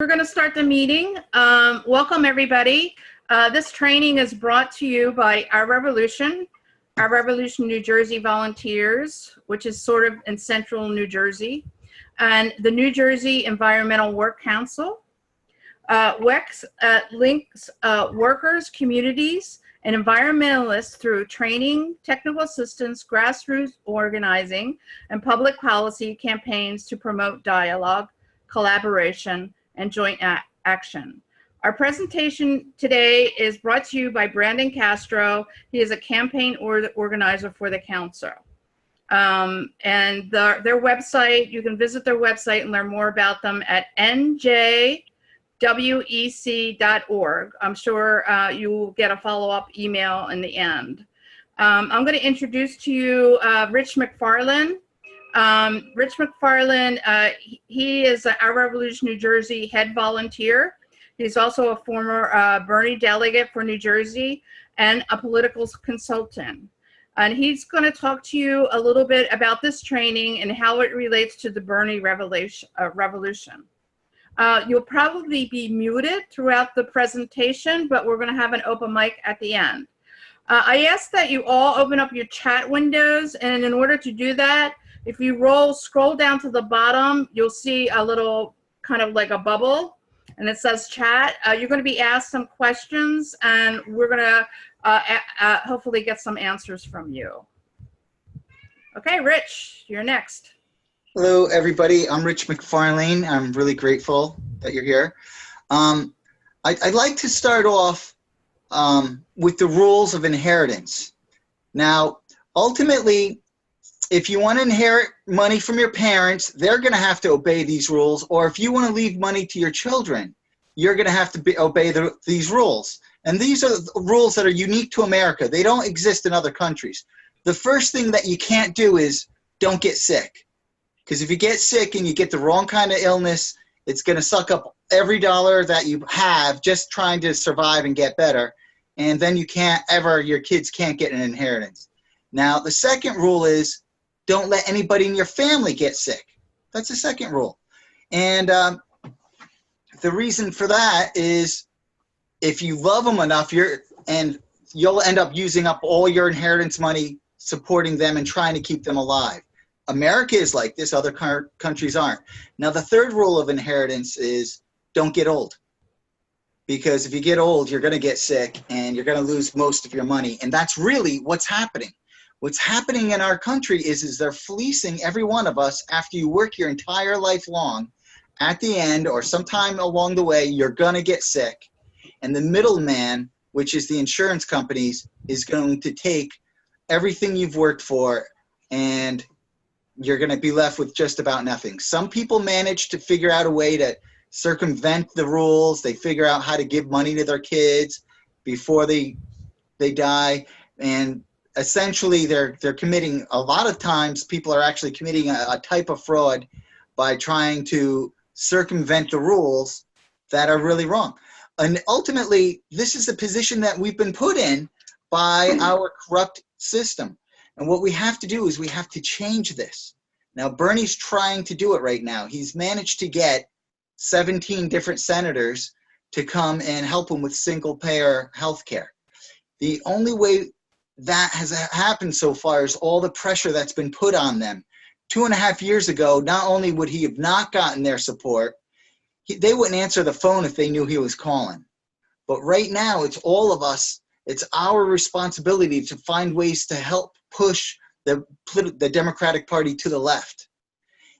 We're going to start the meeting. Welcome, everybody. This training is brought to you by Our Revolution New Jersey volunteers, which is sort of in central New Jersey, and the New Jersey Environmental Work Council. WEX links workers, communities, and environmentalists through training, technical assistance, grassroots organizing, and public policy campaigns to promote dialogue, collaboration, and joint action. Our presentation today is brought to you by Brandon Castro. He is a campaign organizer for the council. And their website, you can visit their website and learn more about them at njwec.org. I'm sure you will get a follow-up email in the end. I'm going to introduce to you Rich McFarland. Rich McFarland, he is Our Revolution New Jersey head volunteer. He's also a former Bernie delegate for New Jersey and a political consultant. And he's going to talk to you a little bit about this training and how it relates to the Bernie revolution. You'll probably be muted throughout the presentation, but we're going to have an open mic at the end. I ask that you all open up your chat windows, and in order to do that, if you scroll down to the bottom, you'll see a little kind of like a bubble, and it says chat. You're going to be asked some questions, and we're going to hopefully get some answers from you. Okay, Rich, you're next. Hello, everybody. I'm Rich McFarlane. I'm really grateful that you're here. I'd like to start off with the rules of inheritance. Now, ultimately, if you want to inherit money from your parents, they're going to have to obey these rules. Or if you want to leave money to your children, you're going to have to obey these rules. And these are rules that are unique to America. They don't exist in other countries. The first thing that you can't do is don't get sick. Because if you get sick and you get the wrong kind of illness, it's going to suck up every dollar that you have just trying to survive and get better. And then your kids can't get an inheritance. Now, the second rule is don't let anybody in your family get sick. That's the second rule. And the reason for that is if you love them enough, you'll end up using up all your inheritance money supporting them and trying to keep them alive. America is like this, other countries aren't. Now, the third rule of inheritance is don't get old. Because if you get old, you're going to get sick and you're going to lose most of your money. And that's really what's happening. What's happening in our country is they're fleecing every one of us after you work your entire life long. At the end or sometime along the way, you're going to get sick. And the middleman, which is the insurance companies, is going to take everything you've worked for and you're going to be left with just about nothing. Some people manage to figure out a way to circumvent the rules. They figure out how to give money to their kids before they die. And essentially, they're committing, a lot of times, people are actually committing a type of fraud by trying to circumvent the rules that are really wrong. And ultimately, this is the position that we've been put in by our corrupt system. And what we have to do is we have to change this. Now, Bernie's trying to do it right now. He's managed to get 17 different senators to come and help him with single-payer health care. The only way that has happened so far is all the pressure that's been put on them. 2.5 years ago, not only would he have not gotten their support, they wouldn't answer the phone if they knew he was calling. But right now, it's all of us. It's our responsibility to find ways to help push the Democratic Party to the left.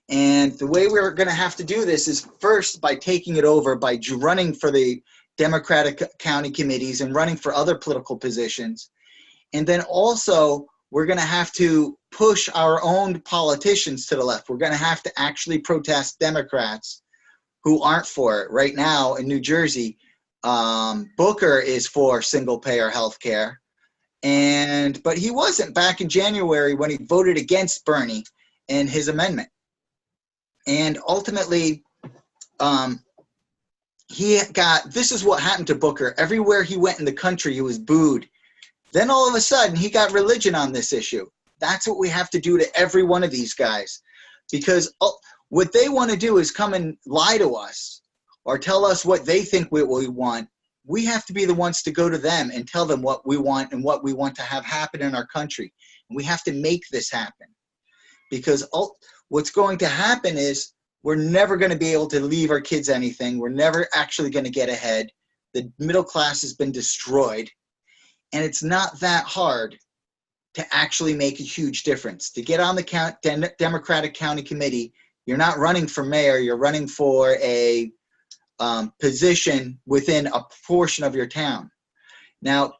And the way we're going to have to do this is first by taking it over, by running for the Democratic county committees and running for other political positions. And then also, we're going to have to push our own politicians to the left. We're going to have to actually protest Democrats who aren't for it. Right now in New Jersey, Booker is for single-payer health care. But he wasn't back in January when he voted against Bernie and his amendment. And ultimately, this is what happened to Booker. Everywhere he went in the country, he was booed. Then all of a sudden, he got religion on this issue. That's what we have to do to every one of these guys. Because what they want to do is come and lie to us. or tell us what they think we want. We have to be the ones to go to them and tell them what we want and what we want to have happen in our country. And we have to make this happen, because what's going to happen is we're never going to be able to leave our kids anything. We're never actually going to get ahead. The middle class has been destroyed, and it's not that hard to actually make a huge difference. To get on the Democratic County Committee, you're not running for mayor, you're running for a position within a portion of your town. Now,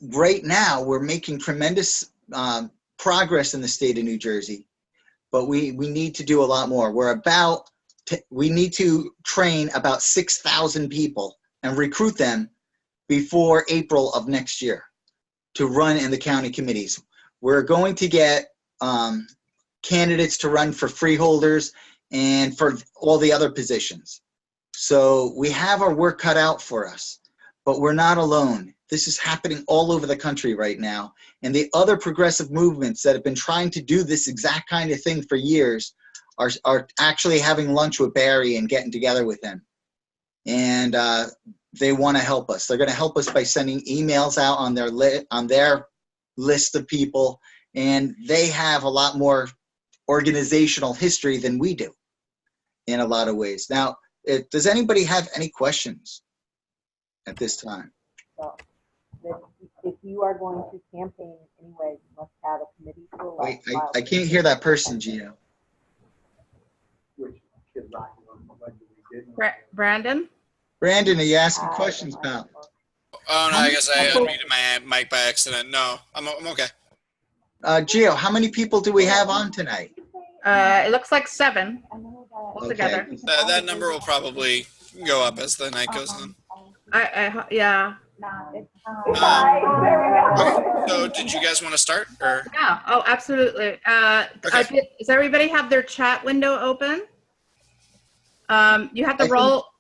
right now, we're making tremendous progress in the state of New Jersey, but we need to do a lot more. We need to train about 6,000 people and recruit them before April of next year to run in the county committees. We're going to get candidates to run for freeholders and for all the other positions. So we have our work cut out for us, but we're not alone. This is happening all over the country right now. And the other progressive movements that have been trying to do this exact kind of thing for years are actually having lunch with Barry and getting together with him. And they want to help us. They're going to help us by sending emails out on their list of people. And they have a lot more organizational history than we do in a lot of ways. Now, does anybody have any questions at this time? So, if you are going to campaign anyway, you must have a committee to elect. Wait, I can't hear that person, Gio. Brandon? Brandon, are you asking questions, pal? Oh, no, I guess I unmuted my mic by accident. No, I'm okay. Gio, how many people do we have on tonight? It looks like 7 altogether. Okay. That number will probably go up as the night goes on. Yeah. Okay, so did you guys want to start? Or? Yeah. Oh, absolutely. Okay. Does everybody have their chat window open? You have to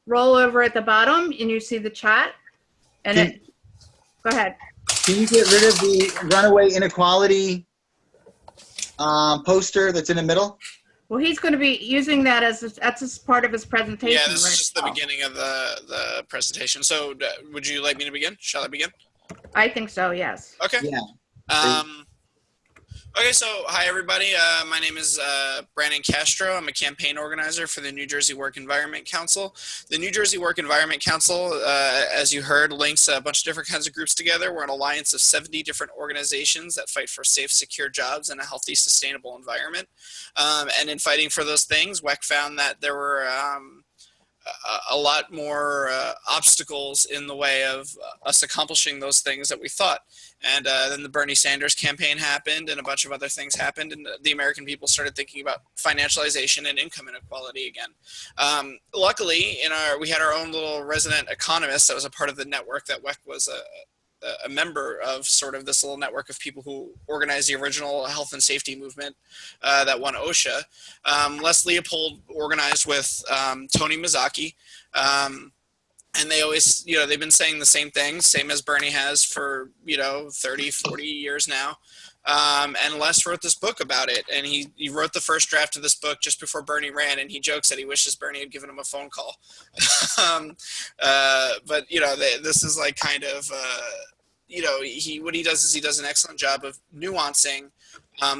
roll over at the bottom, and you see the chat. And go ahead. Can you get rid of the Runaway Inequality poster that's in the middle? Well, he's going to be using that that's part of his presentation. Yeah, this right? is just the beginning of the presentation. So would you like me to begin? Shall I begin? I think so, yes. Okay. Yeah. Okay, so hi everybody. My name is Brandon Castro. I'm a campaign organizer for the New Jersey Work Environment Council. The New Jersey Work Environment Council, as you heard, links a bunch of different kinds of groups together. We're an alliance of 70 different organizations that fight for safe, secure jobs and a healthy, sustainable environment. And in fighting for those things, WEC found that there were a lot more obstacles in the way of us accomplishing those things that we thought. And then the Bernie Sanders campaign happened and a bunch of other things happened, and the American people started thinking about financialization and income inequality again. Luckily, we had our own little resident economist that was a part of the network that WEC was a member of, sort of this little network of people who organized the original health and safety movement that won OSHA. Les Leopold organized with Tony Mazzocchi. And they always, they've been saying the same things, same as Bernie has for, 30, 40 years now. And Les wrote this book about it. And he wrote the first draft of this book just before Bernie ran. And he jokes that he wishes Bernie had given him a phone call. But, this is like kind of, what he does is he does an excellent job of nuancing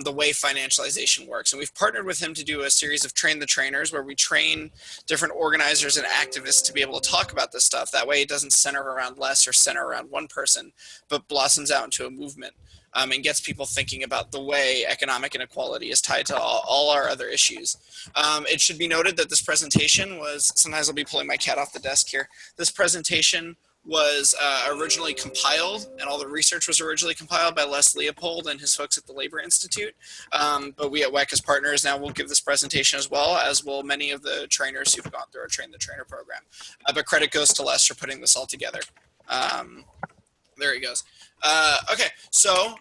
the way financialization works. And we've partnered with him to do a series of Train the Trainers, where we train different organizers and activists to be able to talk about this stuff. That way it doesn't center around Les or center around one person, but blossoms out into a movement and gets people thinking about the way economic inequality is tied to all our other issues. It should be noted that this presentation was, sometimes I'll be pulling my cat off the desk here. This presentation was originally compiled, and all the research was originally compiled by Les Leopold and his folks at the Labor Institute. But we at WEC as partners now will give this presentation as well, as will many of the trainers who've gone through our Train the Trainer program. But credit goes to Les for putting this all together. There he goes. Okay, so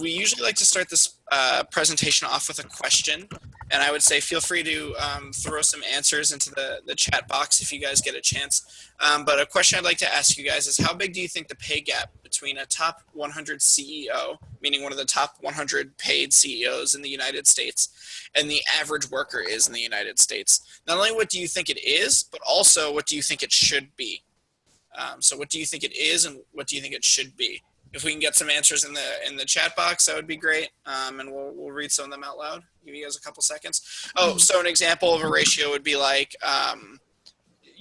we usually like to start this presentation off with a question. And I would say feel free to throw some answers into the chat box if you guys get a chance. But a question I'd like to ask you guys is, how big do you think the pay gap between a top 100 CEO, meaning one of the top 100 paid CEOs in the United States, and the average worker is in the United States? Not only what do you think it is, but also what do you think it should be? So what do you think it is, and what do you think it should be? If we can get some answers in the chat box, that would be great. And we'll read some of them out loud. Give you guys a couple seconds. Oh, so an example of a ratio would be like,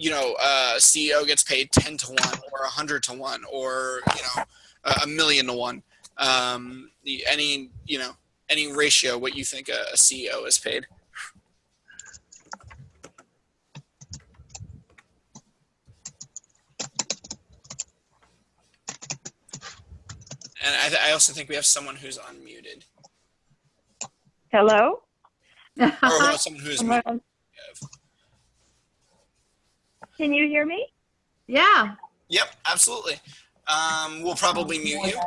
CEO gets paid 10 to 1 or 100 to 1 or, 1,000,000 to 1. Any ratio, what you think a CEO is paid. And I also think we have someone who's unmuted. Hello? Or someone who's muted. Can you hear me? Yeah. Yep, absolutely. We'll probably mute you.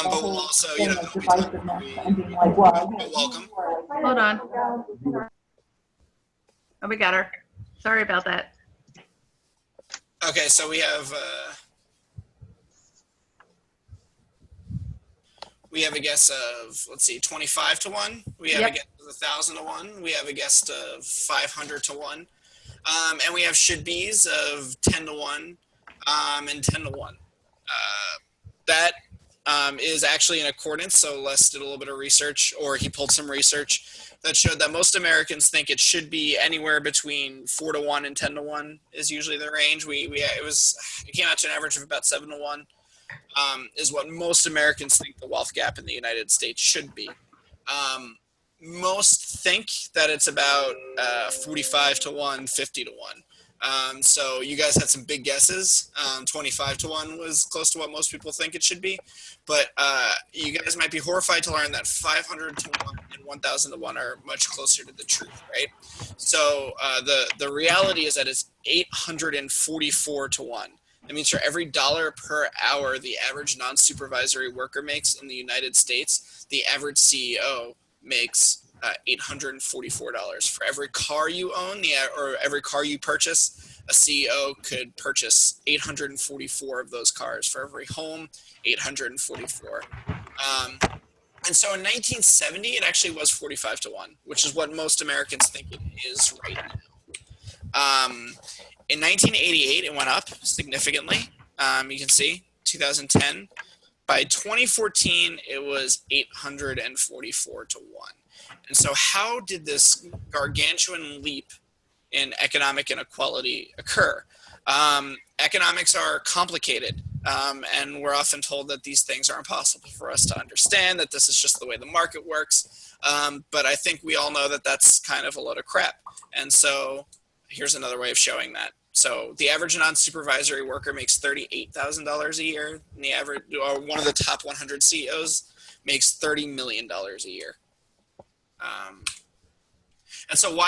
But we'll also, welcome. Hold on. Oh, we got her. Sorry about that. Okay, so we have a guess of, let's see, 25 to 1. We have a guess of 1,000 to 1. We have a guess of 500 to 1. And we have should be's of 10 to 1 and 10 to 1. That is actually in accordance. So Les did a little bit of research, or he pulled some research that showed that most Americans think it should be anywhere between 4 to 1 and 10 to 1 is usually the range. It came out to an average of about 7 to 1. Is what most Americans think the wealth gap in the United States should be. Most think that it's about 45 to 1, 50 to 1. So you guys had some big guesses. 25 to 1 was close to what most people think it should be. But you guys might be horrified to learn that 500 to 1 and 1,000 to 1 are much closer to the truth, right? So the reality is that it's 844 to 1. That means for every dollar per hour the average non-supervisory worker makes in the United States, the average CEO makes $844. For every car you own, or every car you purchase, a CEO could purchase 844 of those cars. For every home, 844. And so in 1970, it actually was 45 to 1, which is what most Americans think it is right now. In 1988, it went up significantly. You can see 2010. By 2014, it was 844 to 1. And so how did this gargantuan leap in economic inequality occur? Economics are complicated, and we're often told that these things are impossible for us to understand, that this is just the way the market works. But I think we all know that that's kind of a load of crap. And so here's another way of showing that. So the average non-supervisory worker makes $38,000 a year. And the average, or one of the top 100 CEOs makes $30 million a year. And so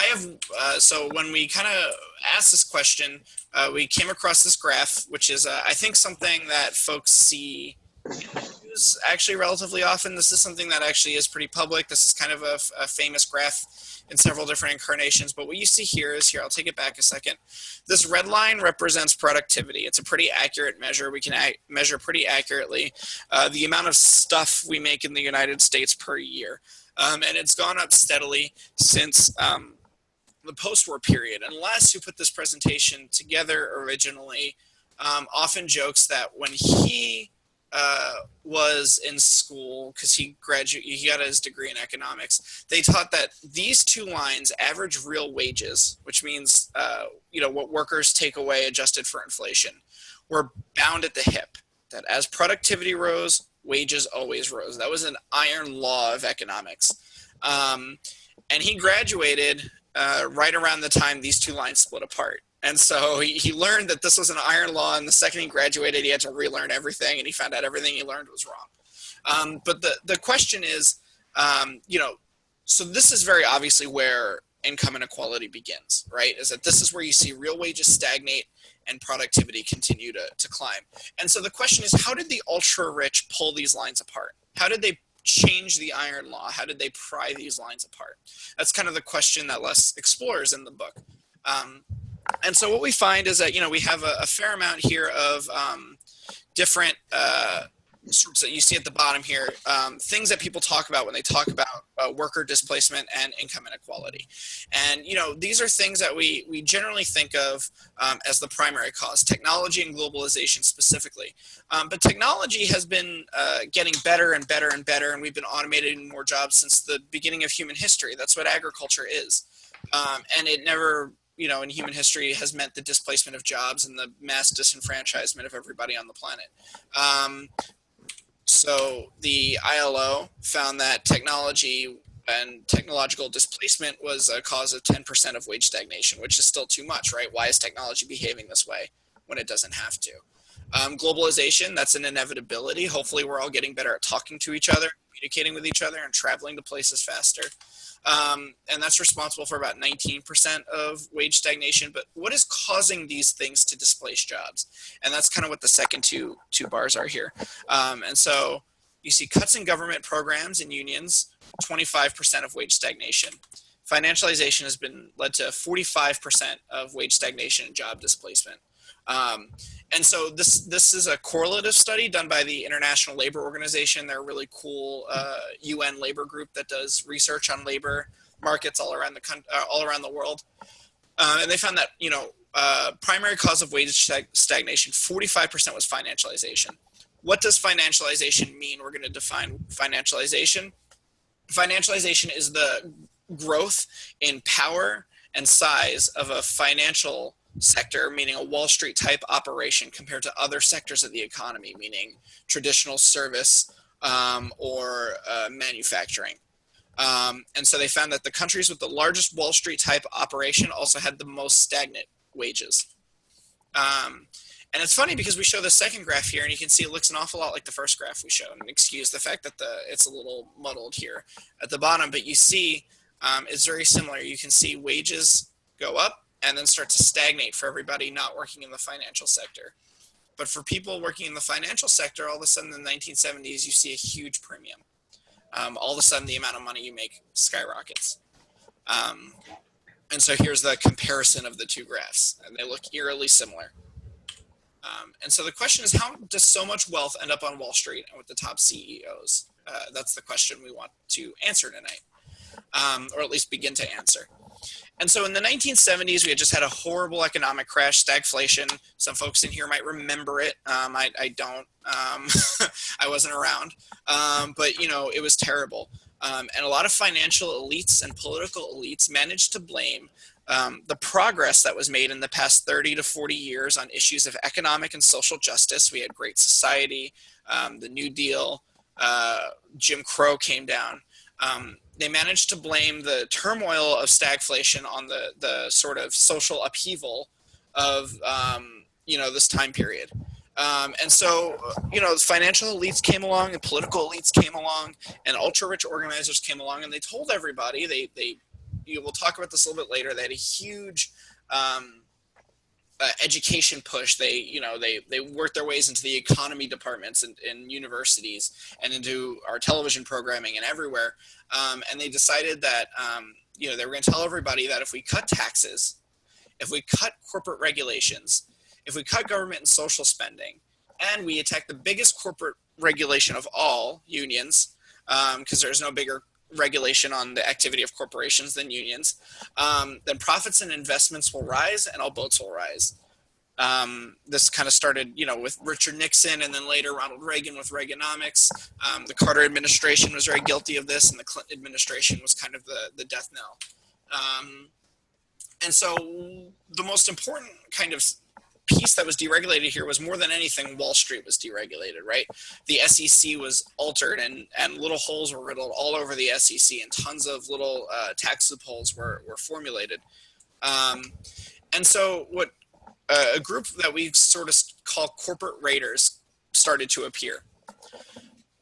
so when we kind of asked this question, we came across this graph, which is, I think, something that folks see use actually relatively often. This is something that actually is pretty public. This is kind of a famous graph in several different incarnations. But what you see here is, I'll take it back a second. This red line represents productivity. It's a pretty accurate measure. We can measure pretty accurately the amount of stuff we make in the United States per year. And it's gone up steadily since the post-war period. And Les, who put this presentation together originally, often jokes that when he was in school, because he got his degree in economics, they taught that these two lines, average real wages, which means what workers take away adjusted for inflation, were bound at the hip. That as productivity rose, wages always rose. That was an iron law of economics. And he graduated right around the time these two lines split apart. And so he learned that this was an iron law, and the second he graduated, he had to relearn everything, and he found out everything he learned was wrong. But the question is, so this is very obviously where income inequality begins, right? Is that this is where you see real wages stagnate and productivity continue to climb. And so the question is, how did the ultra rich pull these lines apart? How did they change the iron law? How did they pry these lines apart? That's kind of the question that Les explores in the book. And so what we find is that, we have a fair amount here of different sorts that you see at the bottom here, things that people talk about when they talk about worker displacement and income inequality. And, these are things that we generally think of as the primary cause, technology and globalization specifically. But technology has been getting better and better and better, and we've been automating more jobs since the beginning of human history. That's what agriculture is. And it never, in human history has meant the displacement of jobs and the mass disenfranchisement of everybody on the planet. So the ILO found that technology and technological displacement was a cause of 10% of wage stagnation, which is still too much, right? Why is technology behaving this way when it doesn't have to? Globalization, that's an inevitability. Hopefully we're all getting better at talking to each other, communicating with each other, and traveling to places faster. And that's responsible for about 19% of wage stagnation. But what is causing these things to displace jobs? And that's kind of what the second two bars are here. And so you see cuts in government programs and unions, 25% of wage stagnation. Financialization has been led to 45% of wage stagnation and job displacement. And so this is a correlative study done by the International Labor Organization. They're a really cool UN labor group that does research on labor markets all around the world. And they found that primary cause of wage stagnation, 45% was financialization. What does financialization mean? We're going to define financialization. Financialization is the growth in power and size of a financial sector, meaning a Wall Street type operation, compared to other sectors of the economy, meaning traditional service or manufacturing. And so they found that the countries with the largest Wall Street type operation also had the most stagnant wages. And it's funny because we show the second graph here, and you can see it looks an awful lot like the first graph we showed. And excuse the fact that it's a little muddled here at the bottom, but you see it's very similar. You can see wages go up and then start to stagnate for everybody not working in the financial sector. But for people working in the financial sector, all of a sudden in the 1970s, you see a huge premium. All of a sudden, the amount of money you make skyrockets. And so here's the comparison of the two graphs, and they look eerily similar. And so the question is, how does so much wealth end up on Wall Street and with the top CEOs? That's the question we want to answer tonight, or at least begin to answer. And so in the 1970s, we had just had a horrible economic crash, stagflation. Some folks in here might remember it. I don't. I wasn't around. But, it was terrible. And a lot of financial elites and political elites managed to blame the progress that was made in the past 30 to 40 years on issues of economic and social justice. We had Great Society, the New Deal, Jim Crow came down. They managed to blame the turmoil of stagflation on the sort of social upheaval of, this time period. And so, financial elites came along and political elites came along and ultra-rich organizers came along, and they told everybody, we'll talk about this a little bit later, they had a huge education push. They worked their ways into the economy departments in universities and into our television programming and everywhere. And they decided that, they were going to tell everybody that if we cut taxes, if we cut corporate regulations, if we cut government and social spending, and we attack the biggest corporate regulation of all, unions, because there's no bigger regulation on the activity of corporations than unions, then profits and investments will rise and all boats will rise. This kind of started, with Richard Nixon, and then later Ronald Reagan with Reaganomics. The Carter administration was very guilty of this, and the Clinton administration was kind of the death knell. And so the most important kind of piece that was deregulated here was, more than anything, Wall Street was deregulated, right? The SEC was altered, and little holes were riddled all over the SEC, and tons of little tax loopholes were formulated. And so what a group that we sort of call corporate raiders started to appear.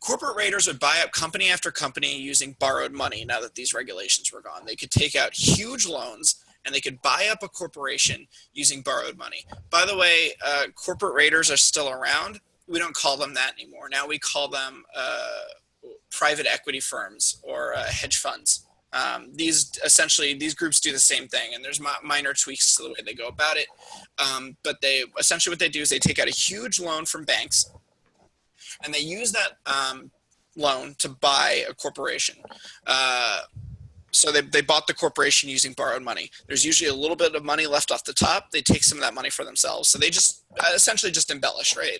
corporate raiders would buy up company after company using borrowed money now that these regulations were gone. They could take out huge loans and they could buy up a corporation using borrowed money. By the way, corporate raiders are still around. We don't call them that anymore. Now we call them private equity firms or hedge funds. These groups do the same thing, and there's minor tweaks to the way they go about it. But essentially what they do is they take out a huge loan from banks, and they use that loan to buy a corporation. So they bought the corporation using borrowed money. There's usually a little bit of money left off the top. They take some of that money for themselves. So they just essentially just embellished, right?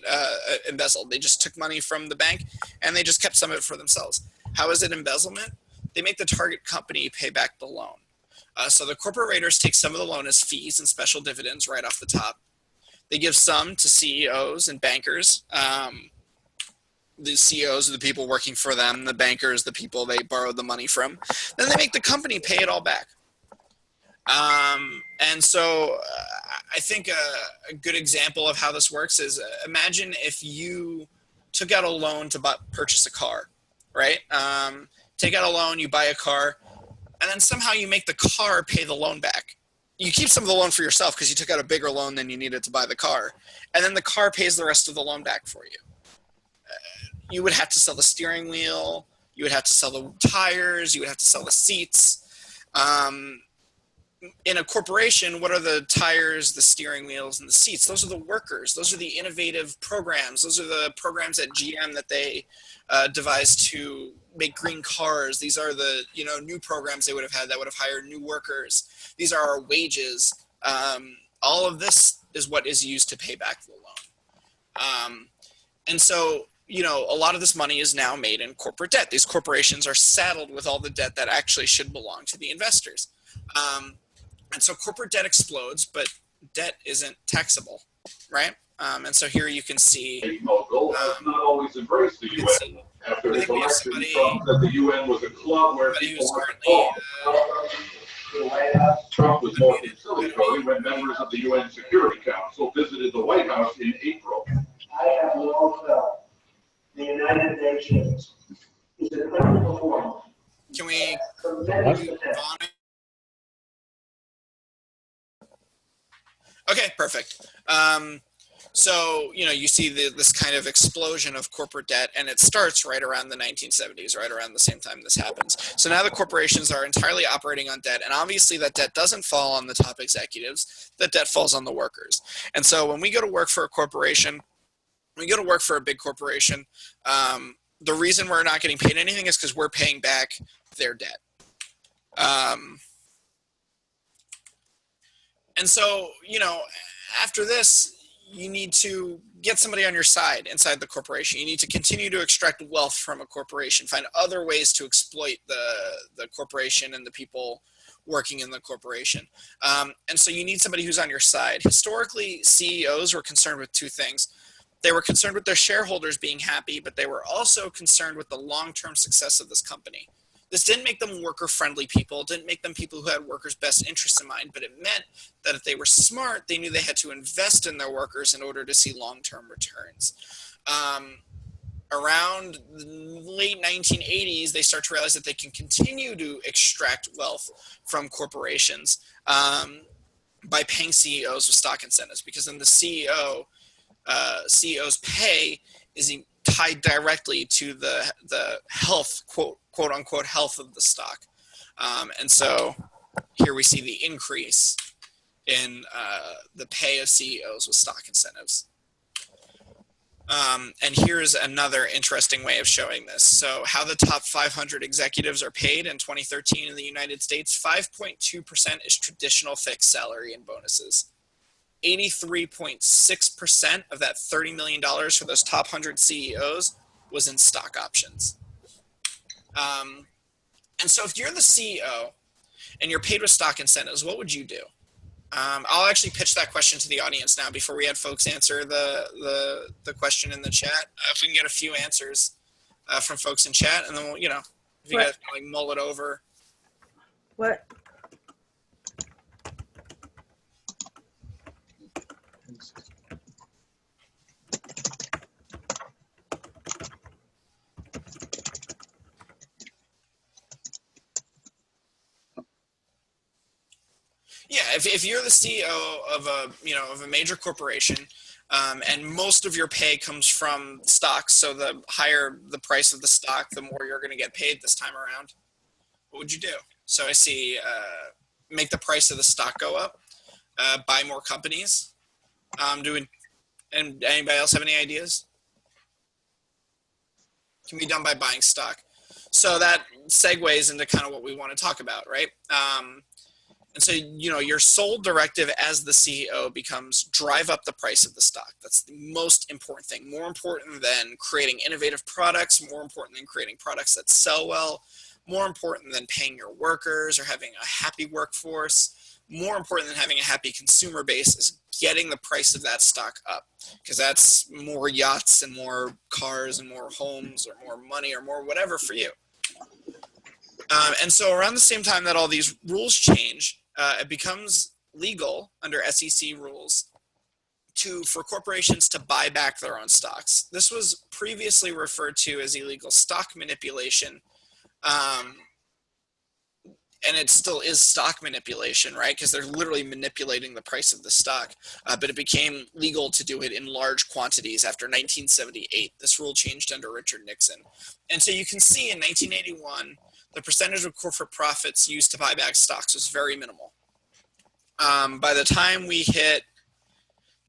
Embezzled. They just took money from the bank and they just kept some of it for themselves. How is it embezzlement? They make the target company pay back the loan. So the corporate raiders take some of the loan as fees and special dividends right off the top. They give some to CEOs and bankers. The CEOs are the people working for them. The bankers, the people they borrowed the money from. Then they make the company pay it all back. And so I think a good example of how this works is imagine if you took out a loan to purchase a car, right? Take out a loan, you buy a car, and then somehow you make the car pay the loan back. You keep some of the loan for yourself because you took out a bigger loan than you needed to buy the car. And then the car pays the rest of the loan back for you. You would have to sell the steering wheel. You would have to sell the tires. You would have to sell the seats. In a corporation, what are the tires, the steering wheels, and the seats? Those are the workers. Those are the innovative programs. Those are the programs at GM that they devised to make green cars. These are the new programs they would have had that would have hired new workers. These are our wages. All of this is what is used to pay back the loan. And so, a lot of this money is now made in corporate debt. These corporations are saddled with all the debt that actually should belong to the investors. And so corporate debt explodes, but debt isn't taxable, right? And so here you can see. Mogul has not always embraced the UN. After his election, Trump said the UN was a club where people were involved. Trump was more conciliatory when members of the UN Security Council visited the White House in April. I have long felt the United Nations is an underperforming. Can we? Okay, perfect. So, you see this kind of explosion of corporate debt, and it starts right around the 1970s, right around the same time this happens. So now the corporations are entirely operating on debt, and obviously that debt doesn't fall on the top executives, that debt falls on the workers. And so when we go to work for a corporation, we go to work for a big corporation, the reason we're not getting paid anything is because we're paying back their debt. And so, after this, you need to get somebody on your side inside the corporation. You need to continue to extract wealth from a corporation, find other ways to exploit the corporation and the people working in the corporation. And so you need somebody who's on your side. Historically, CEOs were concerned with two things. They were concerned with their shareholders being happy, but they were also concerned with the long-term success of this company. This didn't make them worker-friendly people. It didn't make them people who had workers' best interests in mind, but it meant that if they were smart, they knew they had to invest in their workers in order to see long-term returns. Around the late 1980s, they start to realize that they can continue to extract wealth from corporations by paying CEOs with stock incentives, because then the CEO's pay is tied directly to the health, quote unquote, health of the stock. And so here we see the increase in the pay of CEOs with stock incentives. And here's another interesting way of showing this. So how the top 500 executives are paid in 2013 in the United States, 5.2% is traditional fixed salary and bonuses. 83.6% of that $30 million for those top 100 CEOs was in stock options. And so if you're the CEO and you're paid with stock incentives, what would you do? I'll actually pitch that question to the audience now before we had folks answer the question in the chat. If we can get a few answers from folks in chat, and then we'll, if you guys can mull it over. What? if you're the CEO of a major corporation, and most of your pay comes from stocks, so the higher the price of the stock, the more you're going to get paid this time around, what would you do? So I see make the price of the stock go up, buy more companies. And anybody else have any ideas? Can be done by buying stock. So that segues into kind of what we want to talk about, right? And so, your sole directive as the CEO becomes drive up the price of the stock. That's the most important thing. More important than creating innovative products, more important than creating products that sell well, more important than paying your workers or having a happy workforce, more important than having a happy consumer base is getting the price of that stock up, because that's more yachts and more cars and more homes or more money or more whatever for you. And so around the same time that all these rules change, it becomes legal under SEC rules for corporations to buy back their own stocks. This was previously referred to as illegal stock manipulation. And it still is stock manipulation, right? Because they're literally manipulating the price of the stock. But it became legal to do it in large quantities after 1978. This rule changed under Richard Nixon. And so you can see in 1981, the percentage of corporate profits used to buy back stocks was very minimal. By the time we hit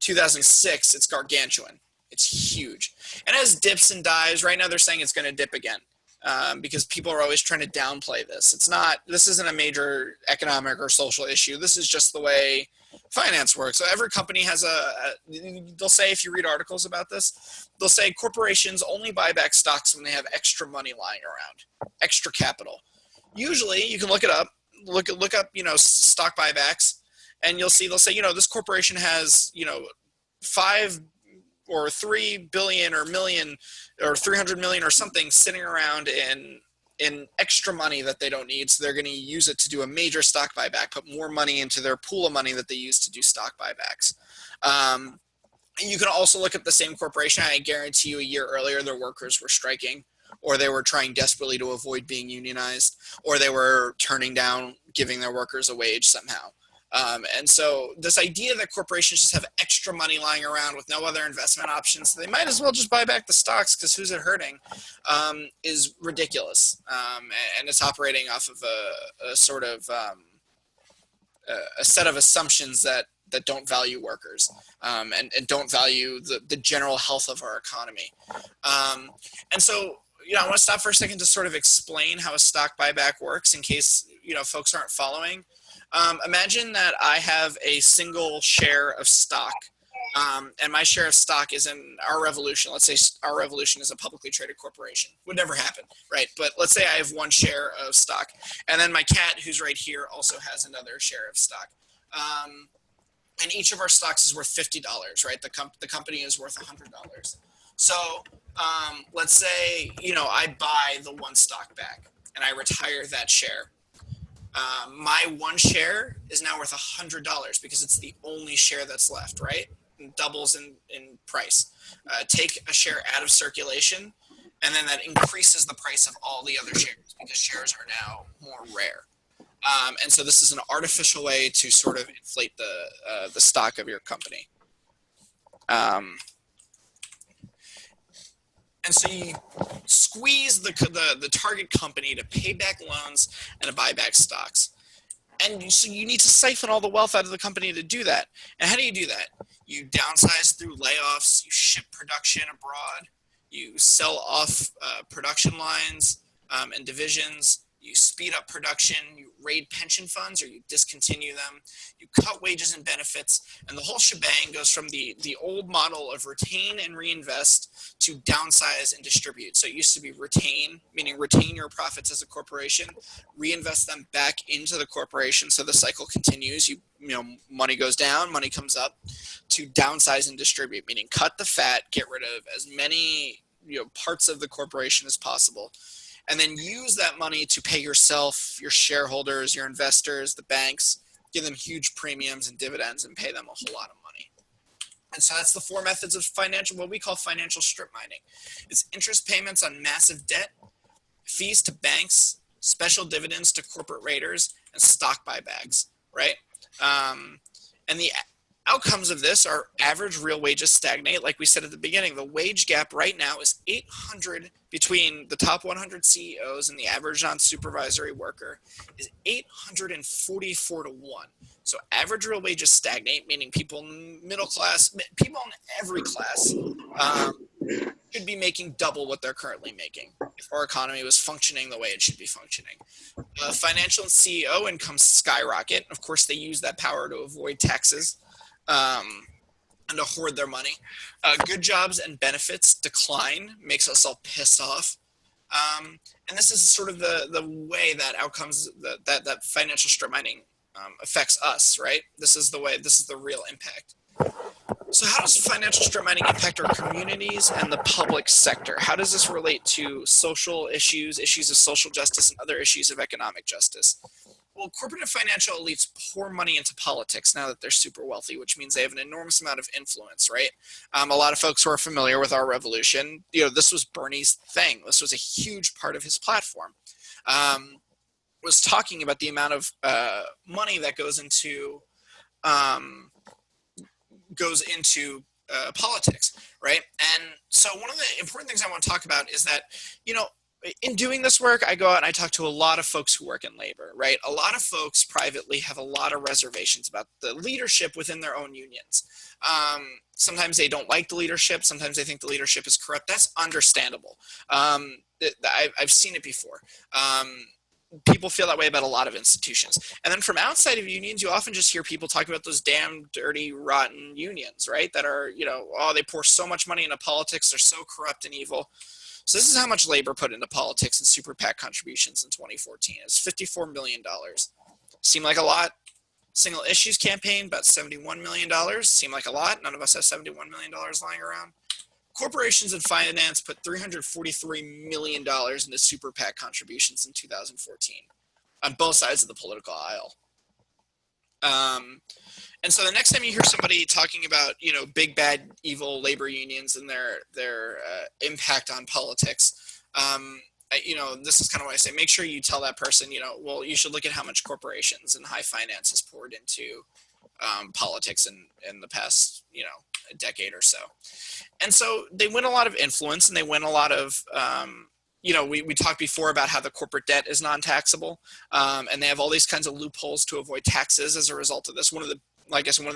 2006, it's gargantuan. It's huge. And as dips and dives, right now they're saying it's going to dip again. Because people are always trying to downplay this. This isn't a major economic or social issue. This is just the way finance works. So every company has they'll say, if you read articles about this, they'll say corporations only buy back stocks when they have extra money lying around, extra capital. Usually you can look it up, look up, stock buybacks, and you'll see, they'll say, this corporation has, 5 or 3 billion or million or 300 million or something sitting around in extra money that they don't need. So they're going to use it to do a major stock buyback, put more money into their pool of money that they use to do stock buybacks. And you can also look at the same corporation. I guarantee you a year earlier, their workers were striking, or they were trying desperately to avoid being unionized, or they were turning down giving their workers a wage somehow. And so this idea that corporations just have extra money lying around with no other investment options, so they might as well just buy back the stocks because who's it hurting, is ridiculous. And it's operating off of a sort of a set of assumptions that don't value workers and don't value the general health of our economy. And so, I want to stop for a second to sort of explain how a stock buyback works in case, folks aren't following. Imagine that I have a single share of stock, and my share of stock is in Our Revolution. Let's say Our Revolution is a publicly traded corporation. Would never happen, right? But let's say I have one share of stock, and then my cat, who's right here, also has another share of stock. And each of our stocks is worth $50, right? The company is worth $100. So let's say, I buy the one stock back, and I retire that share. My one share is now worth $100 because it's the only share that's left, right? It doubles in price. Take a share out of circulation, and then that increases the price of all the other shares because shares are now more rare. And so this is an artificial way to sort of inflate the stock of your company. And so you squeeze the target company to pay back loans and to buy back stocks. And so you need to siphon all the wealth out of the company to do that. And how do you do that? You downsize through layoffs, you ship production abroad, you sell off production lines and divisions, you speed up production, you raid pension funds or you discontinue them, you cut wages and benefits, and the whole shebang goes from the old model of retain and reinvest to downsize and distribute. So it used to be retain, meaning retain your profits as a corporation, reinvest them back into the corporation so the cycle continues. Money goes down, money comes up, to downsize and distribute, meaning cut the fat, get rid of as many parts of the corporation as possible, and then use that money to pay yourself, your shareholders, your investors, the banks, give them huge premiums and dividends and pay them a whole lot of money. And so that's the 4 methods of what we call financial strip mining. It's interest payments on massive debt, fees to banks, special dividends to corporate raiders, and stock buybacks, right? And the outcomes of this are average real wages stagnate. Like we said at the beginning, the wage gap right now is 800 between the top 100 CEOs and the average non-supervisory worker is 844 to 1. So average real wages stagnate, meaning people in middle class, people in every class should be making double what they're currently making if our economy was functioning the way it should be functioning. Financial and CEO incomes skyrocket. Of course, they use that power to avoid taxes and to hoard their money. Good jobs and benefits decline, makes us all pissed off. And this is sort of the way that outcomes, that financial strip mining affects us, right? This is the real impact. So how does financial strip mining impact our communities and the public sector? How does this relate to social issues, issues of social justice, and other issues of economic justice? Well, corporate and financial elites pour money into politics now that they're super wealthy, which means they have an enormous amount of influence, right? A lot of folks who are familiar with our revolution, this was Bernie's thing. This was a huge part of his platform. Was talking about the amount of money that goes into politics, right? And so one of the important things I want to talk about is that, in doing this work, I go out and I talk to a lot of folks who work in labor, right? A lot of folks privately have a lot of reservations about the leadership within their own unions. Sometimes they don't like the leadership. Sometimes they think the leadership is corrupt. That's understandable. I've seen it before. People feel that way about a lot of institutions. And then from outside of unions, you often just hear people talk about those damn dirty, rotten unions, right? That are, they pour so much money into politics. They're so corrupt and evil. So this is how much labor put into politics and super PAC contributions in 2014. It's $54 million. Seem like a lot. Single issues campaign, about $71 million. Seem like a lot. None of us have $71 million lying around. Corporations and finance put $343 million into super PAC contributions in 2014 on both sides of the political aisle. And so the next time you hear somebody talking about, big, bad, evil labor unions and their impact on politics, this is kind of what I say. Make sure you tell that person, well, you should look at how much corporations and high finance has poured into politics in the past, a decade or so. And so they win a lot of influence, and they win a lot of, we talked before about how the corporate debt is non-taxable, and they have all these kinds of loopholes to avoid taxes as a result of this. One of the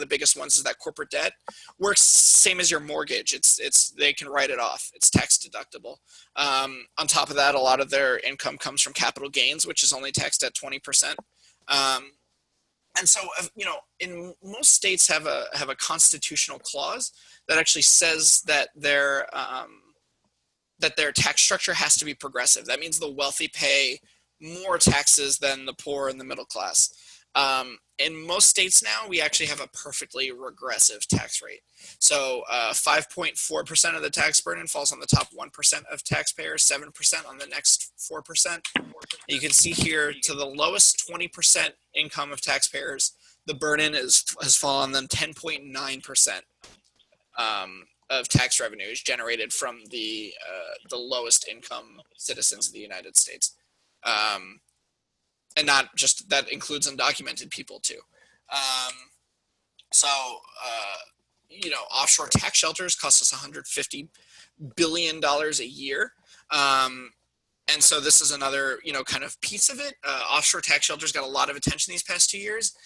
biggest ones is that corporate debt works same as your mortgage. They can write it off. It's tax deductible. On top of that, a lot of their income comes from capital gains, which is only taxed at 20%. And so, in most states have a constitutional clause that actually says that their tax structure has to be progressive. That means the wealthy pay more taxes than the poor and the middle class. In most states now, we actually have a perfectly regressive tax rate. So 5.4% of the tax burden falls on the top 1% of taxpayers, 7% on the next 4%. You can see here to the lowest 20% income of taxpayers, the burden has fallen on them 10.9% of tax revenue is generated from the lowest income citizens of the United States. And not just, that includes undocumented people too. Offshore tax shelters cost us $150 billion a year. And so this is another, kind of piece of it. Offshore tax shelters got a lot of attention these past 2 years.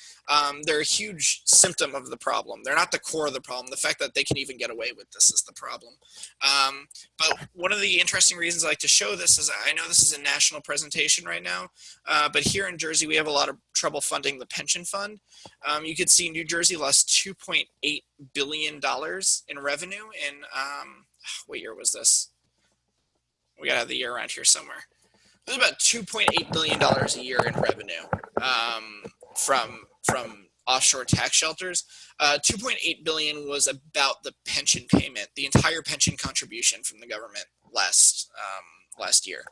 They're a huge symptom of the problem. They're not the core of the problem. The fact that they can even get away with this is the problem. But one of the interesting reasons I like to show this is, I know this is a national presentation right now, but here in Jersey, we have a lot of trouble funding the pension fund. You could see New Jersey lost $2.8 billion in revenue in, what year was this? We gotta have the year around here somewhere. It was about $2.8 billion a year in revenue from offshore tax shelters. 2.8 billion was about the pension payment, the entire pension contribution from the government last year.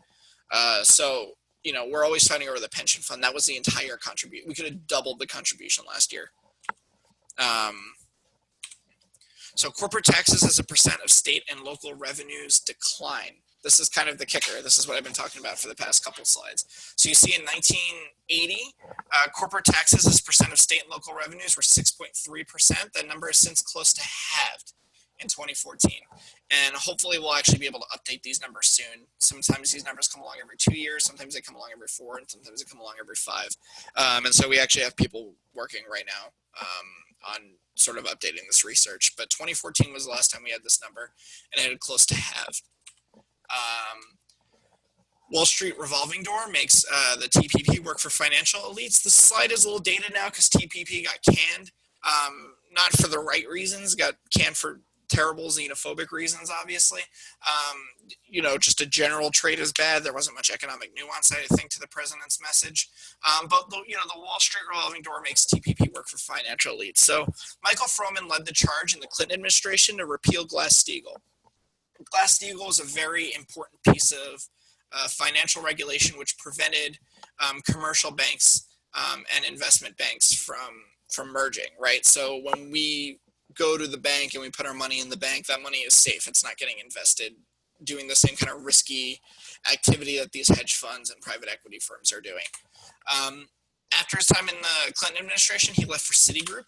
So we're always fighting over the pension fund. That was the entire contribution. We could have doubled the contribution last year. So corporate taxes as a percent of state and local revenues decline. this is kind of the kicker. This is what I've been talking about for the past couple slides. So you see in 1980, corporate taxes as percent of state and local revenues were 6.3%. That number is since close to halved in 2014. And hopefully we'll actually be able to update these numbers soon. Sometimes these numbers come along every 2 years, sometimes they come along every 4, and sometimes they come along every 5. And so we actually have people working right now on sort of updating this research. But 2014 was the last time we had this number, and it had close to halved. Wall Street Revolving Door makes the TPP work for financial elites. The slide is a little dated now because TPP got canned, not for the right reasons, got canned for terrible xenophobic reasons, obviously. You know, just a general trade is bad. There wasn't much economic nuance, I think, to the president's message. But, you know, the Wall Street Revolving Door makes TPP work for financial elites. So Michael Froman led the charge in the Clinton administration to repeal Glass-Steagall. Glass-Steagall was a very important piece of financial regulation which prevented commercial banks and investment banks from merging, right? So when we go to the bank and we put our money in the bank, that money is safe. It's not getting invested doing the same kind of risky activity that these hedge funds and private equity firms are doing. After his time in the Clinton administration, he left for Citigroup.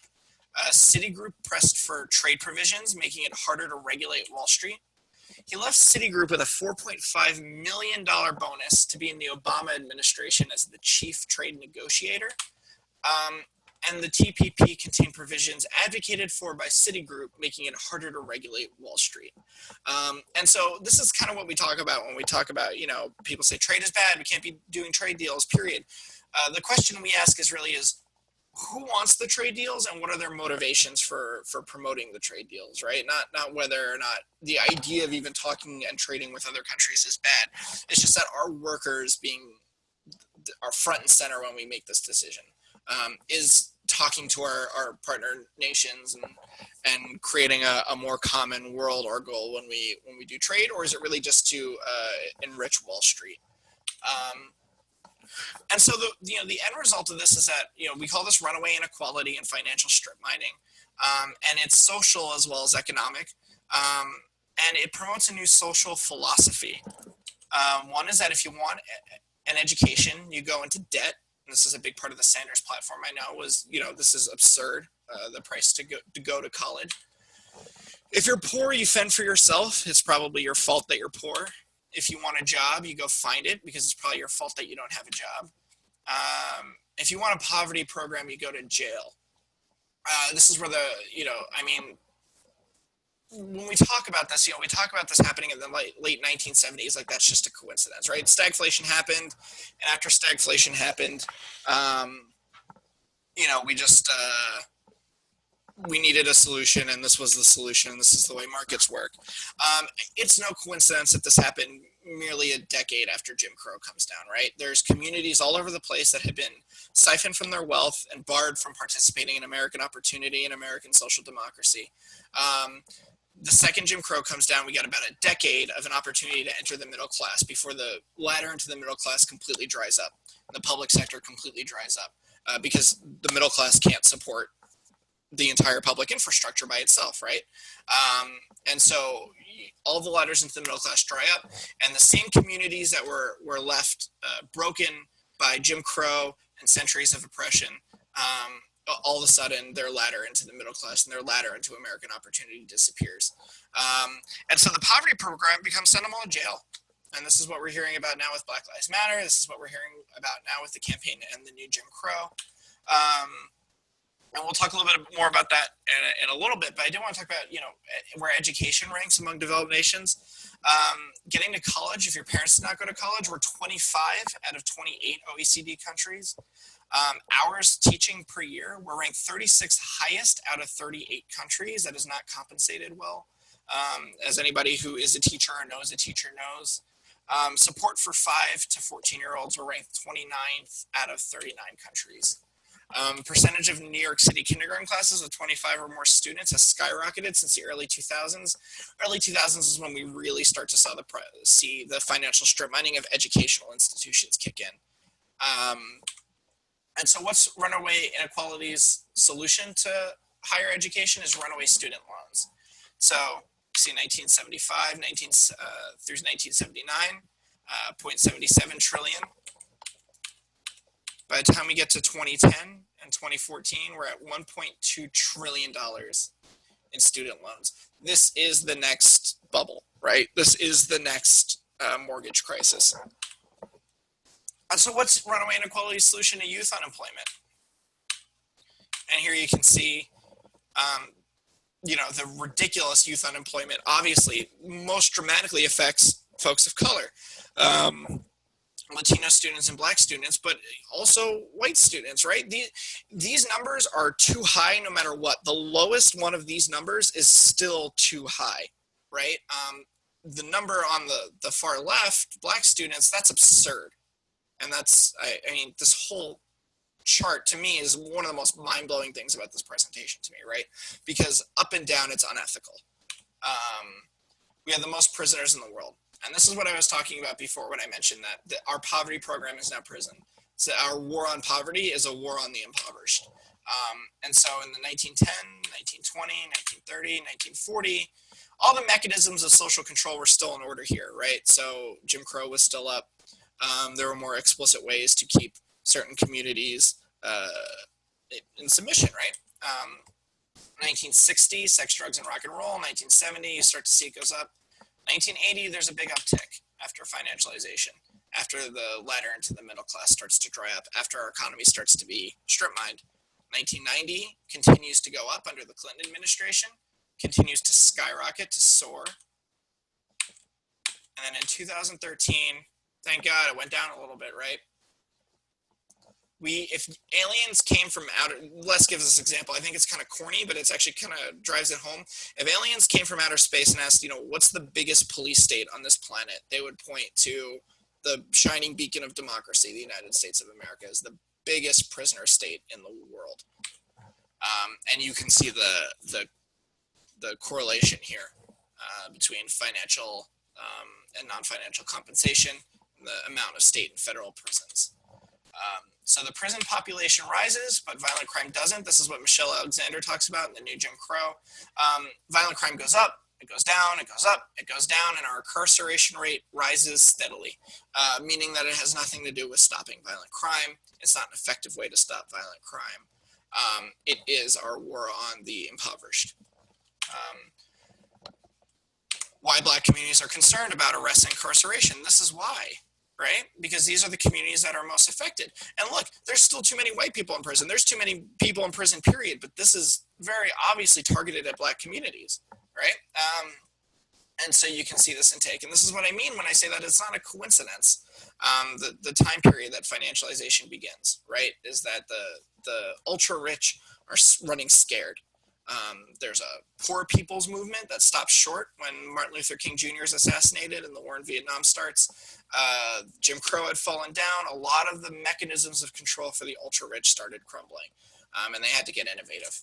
Citigroup pressed for trade provisions, making it harder to regulate Wall Street. He left Citigroup with a $4.5 million bonus to be in the Obama administration as the chief trade negotiator. And the TPP contained provisions advocated for by Citigroup, making it harder to regulate Wall Street. And so this is kind of what we talk about when we talk about, you know, people say trade is bad, we can't be doing trade deals, period. The question we ask is who wants the trade deals and what are their motivations for promoting the trade deals, right? Not whether or not the idea of even talking and trading with other countries is bad. It's just that our workers are front and center when we make this decision. Is talking to our partner nations and creating a more common world our goal when we do trade, or is it really just to enrich Wall Street? And so the end result of this is that, you know, we call this runaway inequality and financial strip mining, and it's social as well as economic, and it promotes a new social philosophy. One is that if you want an education, you go into debt. This is a big part of the Sanders platform, I know, was, you know, this is absurd, the price to go to college. If you're poor, you fend for yourself. It's probably your fault that you're poor. If you want a job, you go find it because it's probably your fault that you don't have a job. If you want a poverty program, you go to jail. This is where when we talk about this, you know, we talk about this happening in the late 1970s, like that's just a coincidence, right? Stagflation happened, and after stagflation happened, you know, we needed a solution, and this was the solution, and this is the way markets work. It's no coincidence that this happened merely a decade after Jim Crow comes down, right? There's communities all over the place that had been siphoned from their wealth and barred from participating in American opportunity and American social democracy. The second Jim Crow comes down, we got about a decade of an opportunity to enter the middle class before the ladder into the middle class completely dries up. And the public sector completely dries up because the middle class can't support the entire public infrastructure by itself, right? And so all the ladders into the middle class dry up, and the same communities that were left broken by Jim Crow and centuries of oppression, all of a sudden their ladder into the middle class and their ladder into American opportunity disappears. And so the poverty program becomes send them all to jail. And this is what we're hearing about now with Black Lives Matter. This is what we're hearing about now with the campaign to end the new Jim Crow. And we'll talk a little bit more about that in a little bit, but I do want to talk about, you know, where education ranks among developed nations. Getting to college, if your parents did not go to college, we're 25 out of 28 OECD countries. Hours teaching per year, we're ranked 36th highest out of 38 countries. That is not compensated well. As anybody who is a teacher or knows a teacher knows. Support for 5 to 14-year-olds, we're ranked 29th out of 39 countries. Percentage of New York City kindergarten classes with 25 or more students has skyrocketed since the early 2000s. Early 2000s is when we really start to see the financial strip mining of educational institutions kick in. And so what's Runaway Inequality's solution to higher education is runaway student loans. So see 1975, through 1979, 0.77 trillion. By the time we get to 2010 and 2014, we're at $1.2 trillion in student loans. This is the next bubble, right? This is the next mortgage crisis. And so what's runaway inequality's solution to youth unemployment? And here you can see, the ridiculous youth unemployment obviously most dramatically affects folks of color. Latino students and Black students, but also white students, right? These numbers are too high no matter what. The lowest one of these numbers is still too high, right? The number on the far left, Black students, that's absurd. And that's, I mean, this whole chart to me is one of the most mind-blowing things about this presentation to me, right? Because up and down, it's unethical. We have the most prisoners in the world. And this is what I was talking about before when I mentioned that our poverty program is now prison. So our war on poverty is a war on the impoverished. And so in the 1910, 1920, 1930, 1940, all the mechanisms of social control were still in order here, right? So Jim Crow was still up. There were more explicit ways to keep certain communities in submission, right? 1960, sex, drugs, and rock and roll. 1970, you start to see it goes up. 1980, there's a big uptick after financialization, after the ladder into the middle class starts to dry up, after our economy starts to be strip mined. 1990 continues to go up under the Clinton administration, continues to skyrocket, to soar. And then in 2013, thank God it went down a little bit, right? If aliens came from outer, Les gives this example, I think it's kind of corny, but it's actually kind of drives it home. If aliens came from outer space and asked, what's the biggest police state on this planet? They would point to the shining beacon of democracy. The United States of America is the biggest prisoner state in the world. And you can see the correlation here between financial and non-financial compensation and the amount of state and federal prisons. So the prison population rises, but violent crime doesn't. This is what Michelle Alexander talks about in the new Jim Crow. Violent crime goes up, it goes down, it goes up, it goes down, and our incarceration rate rises steadily, meaning that it has nothing to do with stopping violent crime. It's not an effective way to stop violent crime. It is our war on the impoverished. Why Black communities are concerned about arrest and incarceration. This is why. Right? Because these are the communities that are most affected. And look, there's still too many white people in prison. There's too many people in prison, period. But this is very obviously targeted at Black communities, right? And so you can see this intake. And this is what I mean when I say that it's not a coincidence. The time period that financialization begins, right, is that the ultra-rich are running scared. There's a poor people's movement that stops short when Martin Luther King Jr. is assassinated and the war in Vietnam starts. Jim Crow had fallen down. A lot of the mechanisms of control for the ultra-rich started crumbling, and they had to get innovative.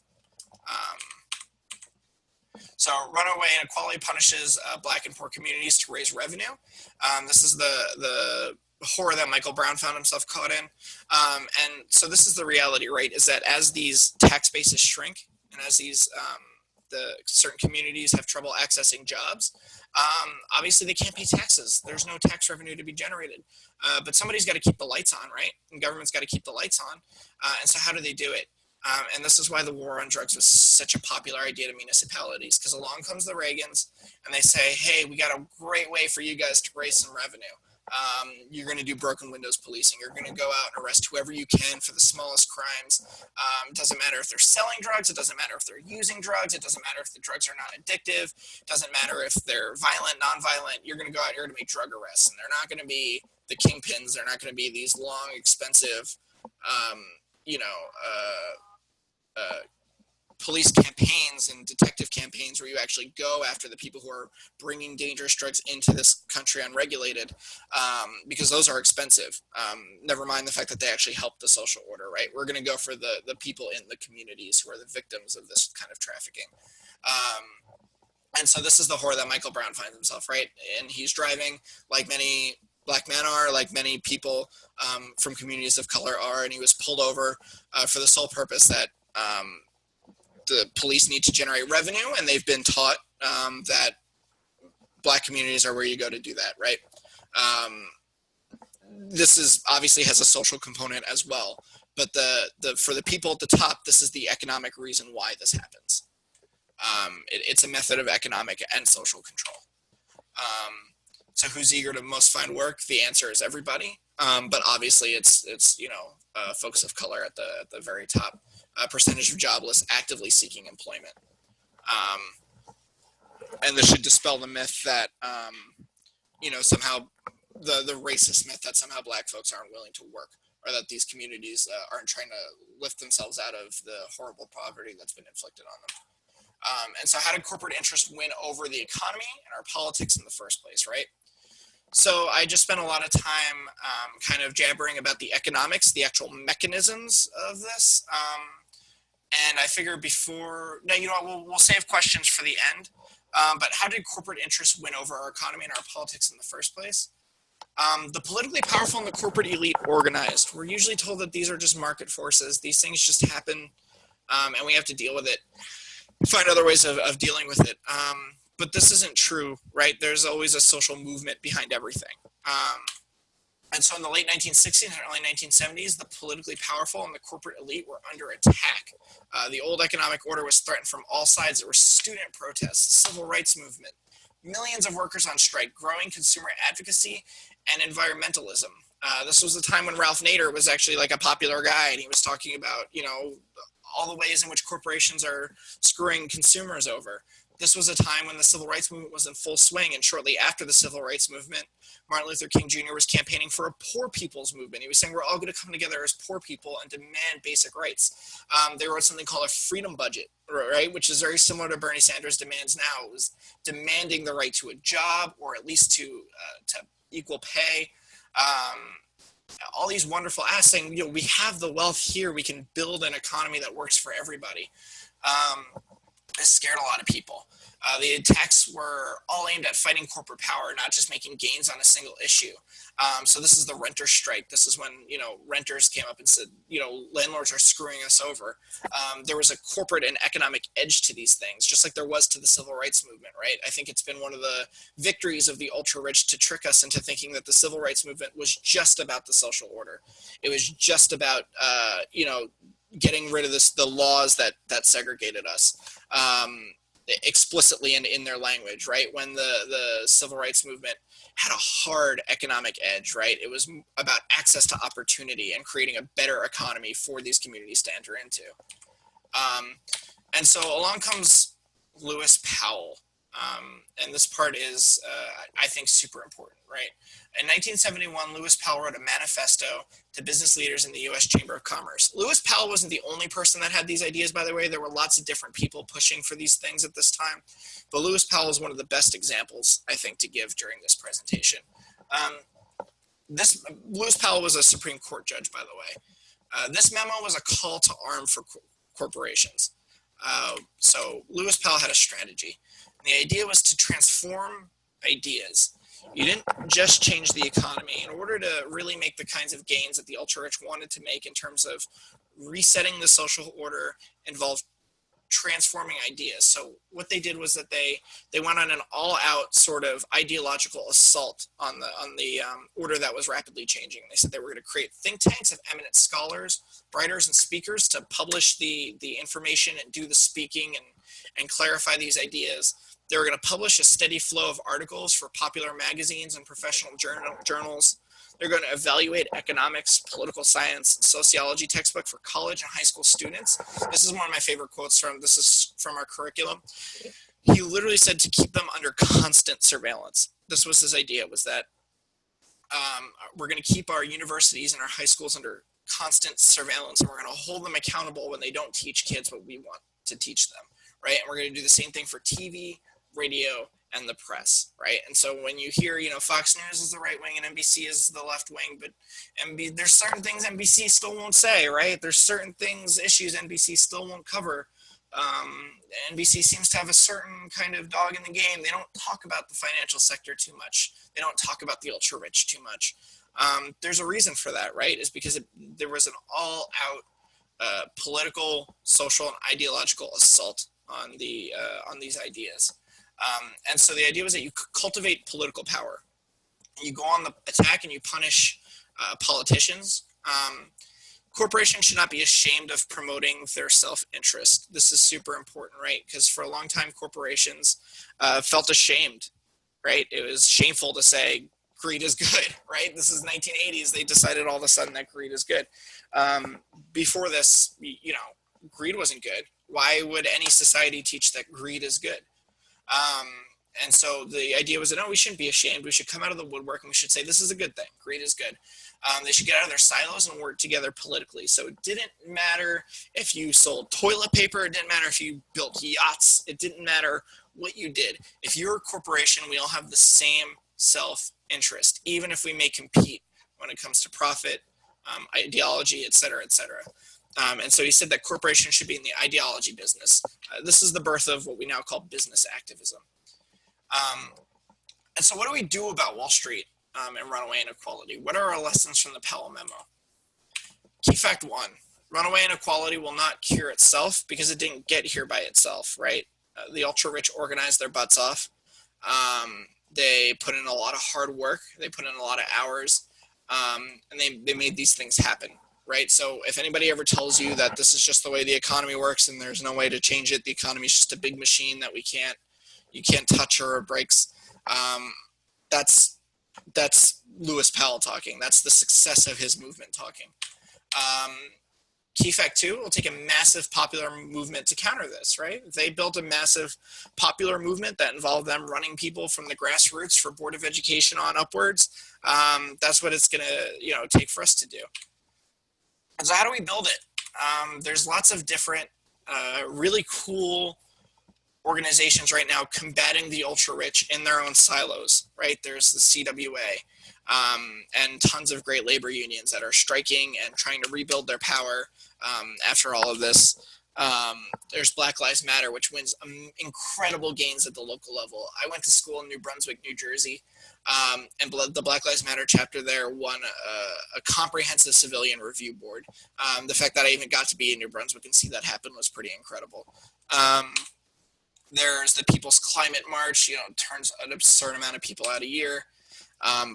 So runaway inequality punishes Black and poor communities to raise revenue. This is the horror that Michael Brown found himself caught in. And so this is the reality, right, is that as these tax bases shrink, and as these the certain communities have trouble accessing jobs, obviously they can't pay taxes. There's no tax revenue to be generated. But somebody's got to keep the lights on, right? And government's got to keep the lights on. And so how do they do it? And this is why the war on drugs was such a popular idea to municipalities, because along comes the Reagans and they say, hey, we got a great way for you guys to raise some revenue. You're going to do broken windows policing. You're going to go out and arrest whoever you can for the smallest crimes. It doesn't matter if they're selling drugs. It doesn't matter if they're using drugs. It doesn't matter if the drugs are not addictive. It doesn't matter if they're violent, non-violent. You're going to go out here to make drug arrests, and they're not going to be the kingpins. They're not going to be these long, expensive, police campaigns and detective campaigns where you actually go after the people who are bringing dangerous drugs into this country unregulated, because those are expensive. Never mind the fact that they actually help the social order, right? We're going to go for the people in the communities who are the victims of this kind of trafficking. And so this is the horror that Michael Brown finds himself, right? And he's driving like many Black men are, like many people from communities of color are, and he was pulled over for the sole purpose that the police need to generate revenue, and they've been taught that Black communities are where you go to do that, right? This is obviously has a social component as well, but for the people at the top, this is the economic reason why this happens. It's a method of economic and social control. So who's eager to most find work? The answer is everybody. But obviously it's folks of color at the very top. Percentage of jobless actively seeking employment. And this should dispel the myth that, somehow the racist myth that somehow Black folks aren't willing to work, or that these communities aren't trying to lift themselves out of the horrible poverty that's been inflicted on them. And so how did corporate interest win over the economy and our politics in the first place, right? So I just spent a lot of time kind of jabbering about the economics, the actual mechanisms of this. And I figured we'll save questions for the end. But how did corporate interests win over our economy and our politics in the first place? The politically powerful and the corporate elite organized. We're usually told that these are just market forces. These things just happen, and we have to deal with it, find other ways of dealing with it. But this isn't true, right? There's always a social movement behind everything. And so in the late 1960s and early 1970s, the politically powerful and the corporate elite were under attack. The old economic order was threatened from all sides. There were student protests, the civil rights movement, millions of workers on strike, growing consumer advocacy, and environmentalism. This was the time when Ralph Nader was actually like a popular guy, and he was talking about, all the ways in which corporations are screwing consumers over. This was a time when the civil rights movement was in full swing, and shortly after the civil rights movement, Martin Luther King Jr. was campaigning for a poor people's movement. He was saying we're all going to come together as poor people and demand basic rights. They wrote something called a freedom budget, right, which is very similar to Bernie Sanders' demands now. It was demanding the right to a job, or at least to equal pay. All these wonderful asks saying, we have the wealth here. We can build an economy that works for everybody. It scared a lot of people. The attacks were all aimed at fighting corporate power, not just making gains on a single issue. So this is the renter strike. This is when, renters came up and said, landlords are screwing us over. There was a corporate and economic edge to these things, just like there was to the civil rights movement, right? I think it's been one of the victories of the ultra-rich to trick us into thinking that the civil rights movement was just about the social order. It was just about, getting rid of the laws that segregated us. Explicitly in their language, right? When the civil rights movement had a hard economic edge, right? It was about access to opportunity and creating a better economy for these communities to enter into. And so along comes Lewis Powell. And this part is, I think, super important, right? In 1971, Lewis Powell wrote a manifesto to business leaders in the U.S. Chamber of Commerce. Lewis Powell wasn't the only person that had these ideas, by the way. There were lots of different people pushing for these things at this time. But Lewis Powell is one of the best examples, I think, to give during this presentation. Lewis Powell was a Supreme Court judge, by the way. This memo was a call to arm for corporations. So Lewis Powell had a strategy. The idea was to transform ideas. You didn't just change the economy. In order to really make the kinds of gains that the ultra-rich wanted to make in terms of resetting the social order involved transforming ideas. So what they did was that they went on an all-out sort of ideological assault on the order that was rapidly changing. They said they were going to create think tanks of eminent scholars, writers, and speakers to publish the information and do the speaking and clarify these ideas. They were going to publish a steady flow of articles for popular magazines and professional journals. They're going to evaluate economics, political science, sociology textbook for college and high school students. This is one of my favorite quotes this is from our curriculum. He literally said to keep them under constant surveillance. This was his idea, was that we're going to keep our universities and our high schools under constant surveillance, and we're going to hold them accountable when they don't teach kids what we want to teach them, right? And we're going to do the same thing for TV, radio, and the press, right? And so when you hear, Fox News is the right wing and NBC is the left wing, but there's certain things NBC still won't say, right? There's certain issues NBC still won't cover. NBC seems to have a certain kind of dog in the game. They don't talk about the financial sector too much. They don't talk about the ultra-rich too much. There's a reason for that, right? Is because there was an all-out political, social, and ideological assault on these ideas. And so the idea was that you cultivate political power. You go on the attack and you punish politicians. Corporations should not be ashamed of promoting their self-interest. This is super important, right? Because for a long time, corporations felt ashamed, right? It was shameful to say greed is good, right? This is 1980s. They decided all of a sudden that greed is good. Before this, you know, greed wasn't good. Why would any society teach that greed is good? And so the idea was that, no, we shouldn't be ashamed. We should come out of the woodwork and we should say, this is a good thing. Greed is good. They should get out of their silos and work together politically. So it didn't matter if you sold toilet paper. It didn't matter if you built yachts. It didn't matter what you did. If you're a corporation, we all have the same self-interest, even if we may compete when it comes to profit, ideology, et cetera, et cetera. And so he said that corporations should be in the ideology business. This is the birth of what we now call business activism. And so what do we do about Wall Street and runaway inequality? What are our lessons from the Powell memo? Key fact one, runaway inequality will not cure itself because it didn't get here by itself, right? The ultra-rich organized their butts off. They put in a lot of hard work. They put in a lot of hours, and they made these things happen, right? So if anybody ever tells you that this is just the way the economy works and there's no way to change it, the economy is just a big machine that you can't touch or it breaks, that's Lewis Powell talking. That's the success of his movement talking. Key fact two, it'll take a massive popular movement to counter this, right? They built a massive popular movement that involved them running people from the grassroots for Board of Education on upwards. That's what it's gonna, take for us to do. And so how do we build it? There's lots of different really cool organizations right now combating the ultra rich in their own silos, right? There's the CWA and tons of great labor unions that are striking and trying to rebuild their power after all of this. There's Black Lives Matter, which wins incredible gains at the local level. I went to school in New Brunswick, New Jersey, and the Black Lives Matter chapter there won a comprehensive civilian review board. The fact that I even got to be in New Brunswick and see that happen was pretty incredible. There's the People's Climate March, turns an absurd amount of people out a year.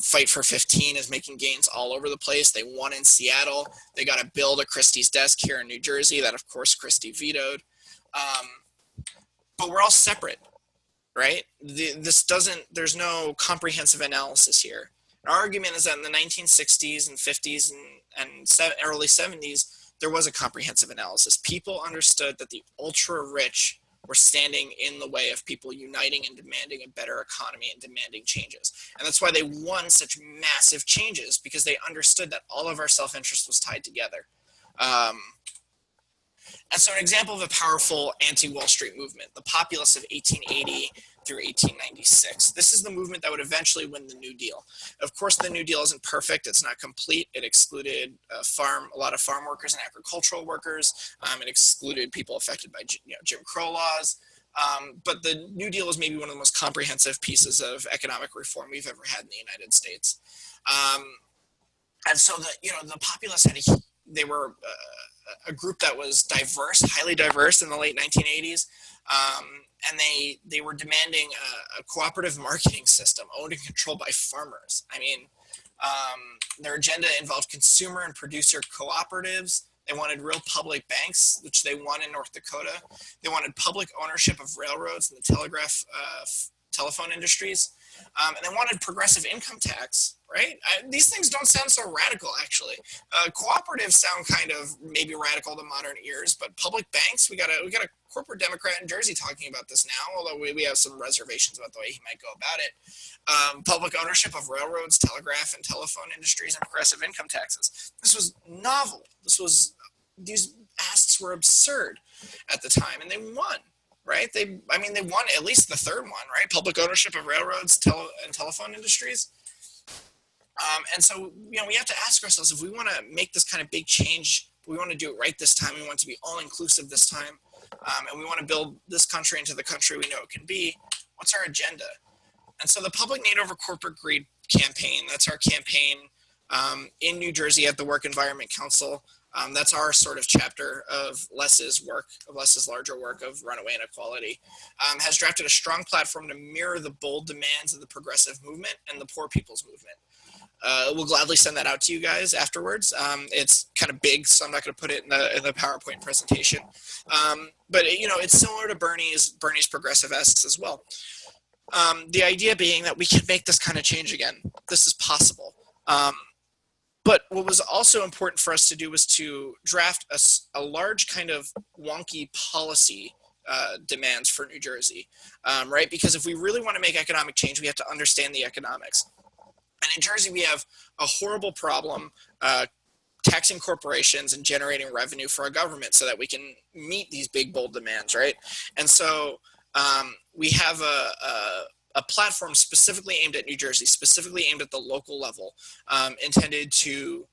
Fight for 15 is making gains all over the place. They won in Seattle. They got a bill to Christie's desk here in New Jersey that, of course, Christie vetoed. But we're all separate, right? There's no comprehensive analysis here. Our argument is that in the 1960s and 50s and early 70s, there was a comprehensive analysis. People understood that the ultra-rich were standing in the way of people uniting and demanding a better economy and demanding changes. And that's why they won such massive changes, because they understood that all of our self-interest was tied together. And so an example of a powerful anti-Wall Street movement, the populists of 1880 through 1896. This is the movement that would eventually win the New Deal. Of course, the New Deal isn't perfect. It's not complete. It excluded a lot of farm workers and agricultural workers. It excluded people affected by Jim Crow laws. But the New Deal is maybe one of the most comprehensive pieces of economic reform we've ever had in the United States. And so the populists they were a group that was diverse, highly diverse in the late 1980s. And they were demanding a cooperative marketing system owned and controlled by farmers. I mean, their agenda involved consumer and producer cooperatives. They wanted real public banks, which they won in North Dakota. They wanted public ownership of railroads and the telephone industries. And they wanted progressive income tax, right? These things don't sound so radical, actually. Cooperatives sound kind of maybe radical to modern ears, but public banks, we got a corporate Democrat in Jersey talking about this now, although we have some reservations about the way he might go about it. Public ownership of railroads, telegraph, and telephone industries, and progressive income taxes. This was novel. These asks were absurd at the time, and they won. Right? They won at least the third one, right? Public ownership of railroads, and telephone industries. And so, we have to ask ourselves, if we want to make this kind of big change, we want to do it right this time. We want to be all-inclusive this time. And we want to build this country into the country we know it can be. What's our agenda? And so the Public Need Over Corporate Greed campaign, that's our campaign in New Jersey at the Work Environment Council. That's our sort of chapter of Les's work, of Les's larger work of Runaway Inequality, has drafted a strong platform to mirror the bold demands of the progressive movement and the poor people's movement. We'll gladly send that out to you guys afterwards. It's kind of big, so I'm not going to put it in the PowerPoint presentation. But it's similar to Bernie's progressive asks as well. The idea being that we can make this kind of change again. This is possible. But what was also important for us to do was to draft a large kind of wonky policy demands for New Jersey, right? Because if we really want to make economic change, we have to understand the economics. And in Jersey, we have a horrible problem taxing corporations and generating revenue for our government so that we can meet these big, bold demands, right? And so we have a platform specifically aimed at New Jersey, specifically aimed at the local level, intended to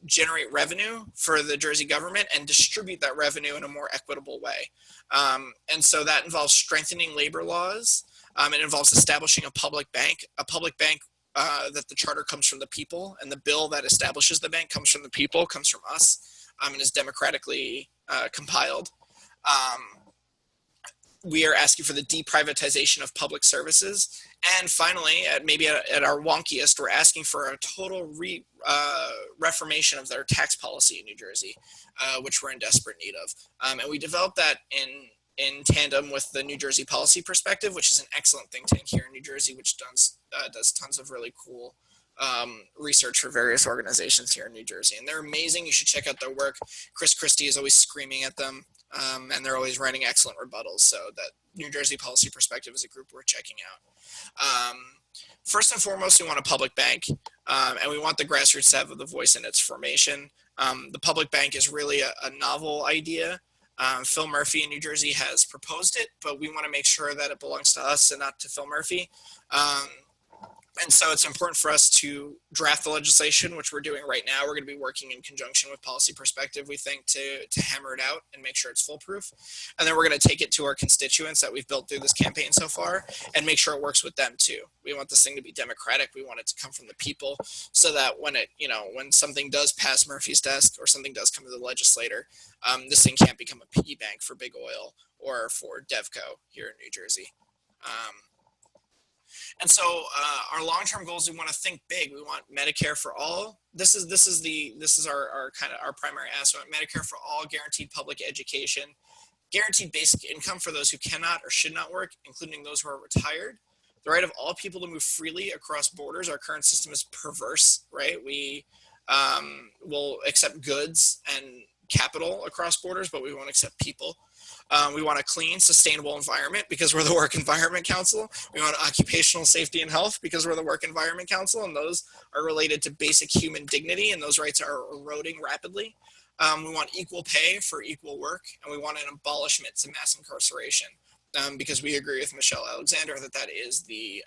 generate revenue for the Jersey government and distribute that revenue in a more equitable way. And so that involves strengthening labor laws. It involves establishing a public bank that the charter comes from the people, and the bill that establishes the bank comes from the people, comes from us, and is democratically compiled. We are asking for the deprivatization of public services. And finally, at our wonkiest, we're asking for a total reformation of their tax policy in New Jersey, which we're in desperate need of. And we developed that in tandem with the New Jersey Policy Perspective, which is an excellent think tank here in New Jersey, which does tons of really cool research for various organizations here in New Jersey. And they're amazing. You should check out their work. Chris Christie is always screaming at them, and they're always writing excellent rebuttals. So that New Jersey Policy Perspective is a group we're checking out. First and foremost, we want a public bank, and we want the grassroots to have the voice in its formation. The public bank is really a novel idea. Phil Murphy in New Jersey has proposed it, but we want to make sure that it belongs to us and not to Phil Murphy. And so it's important for us to draft the legislation, which we're doing right now. We're going to be working in conjunction with Policy Perspective, we think, to hammer it out and make sure it's foolproof. And then we're going to take it to our constituents that we've built through this campaign so far and make sure it works with them too. We want this thing to be democratic. We want it to come from the people so that when something does pass Murphy's desk or something does come to the legislator, this thing can't become a piggy bank for big oil or for Devco here in New Jersey. And so our long-term goals, we want to think big. We want Medicare for all. This is our primary ask. We want Medicare for all, guaranteed public education, guaranteed basic income for those who cannot or should not work, including those who are retired. The right of all people to move freely across borders. Our current system is perverse, right? We will accept goods and capital across borders, but we won't accept people. We want a clean, sustainable environment because we're the Work Environment Council. We want occupational safety and health because we're the Work Environment Council, and those are related to basic human dignity, and those rights are eroding rapidly. We want equal pay for equal work, and we want an abolishment to mass incarceration because we agree with Michelle Alexander that is the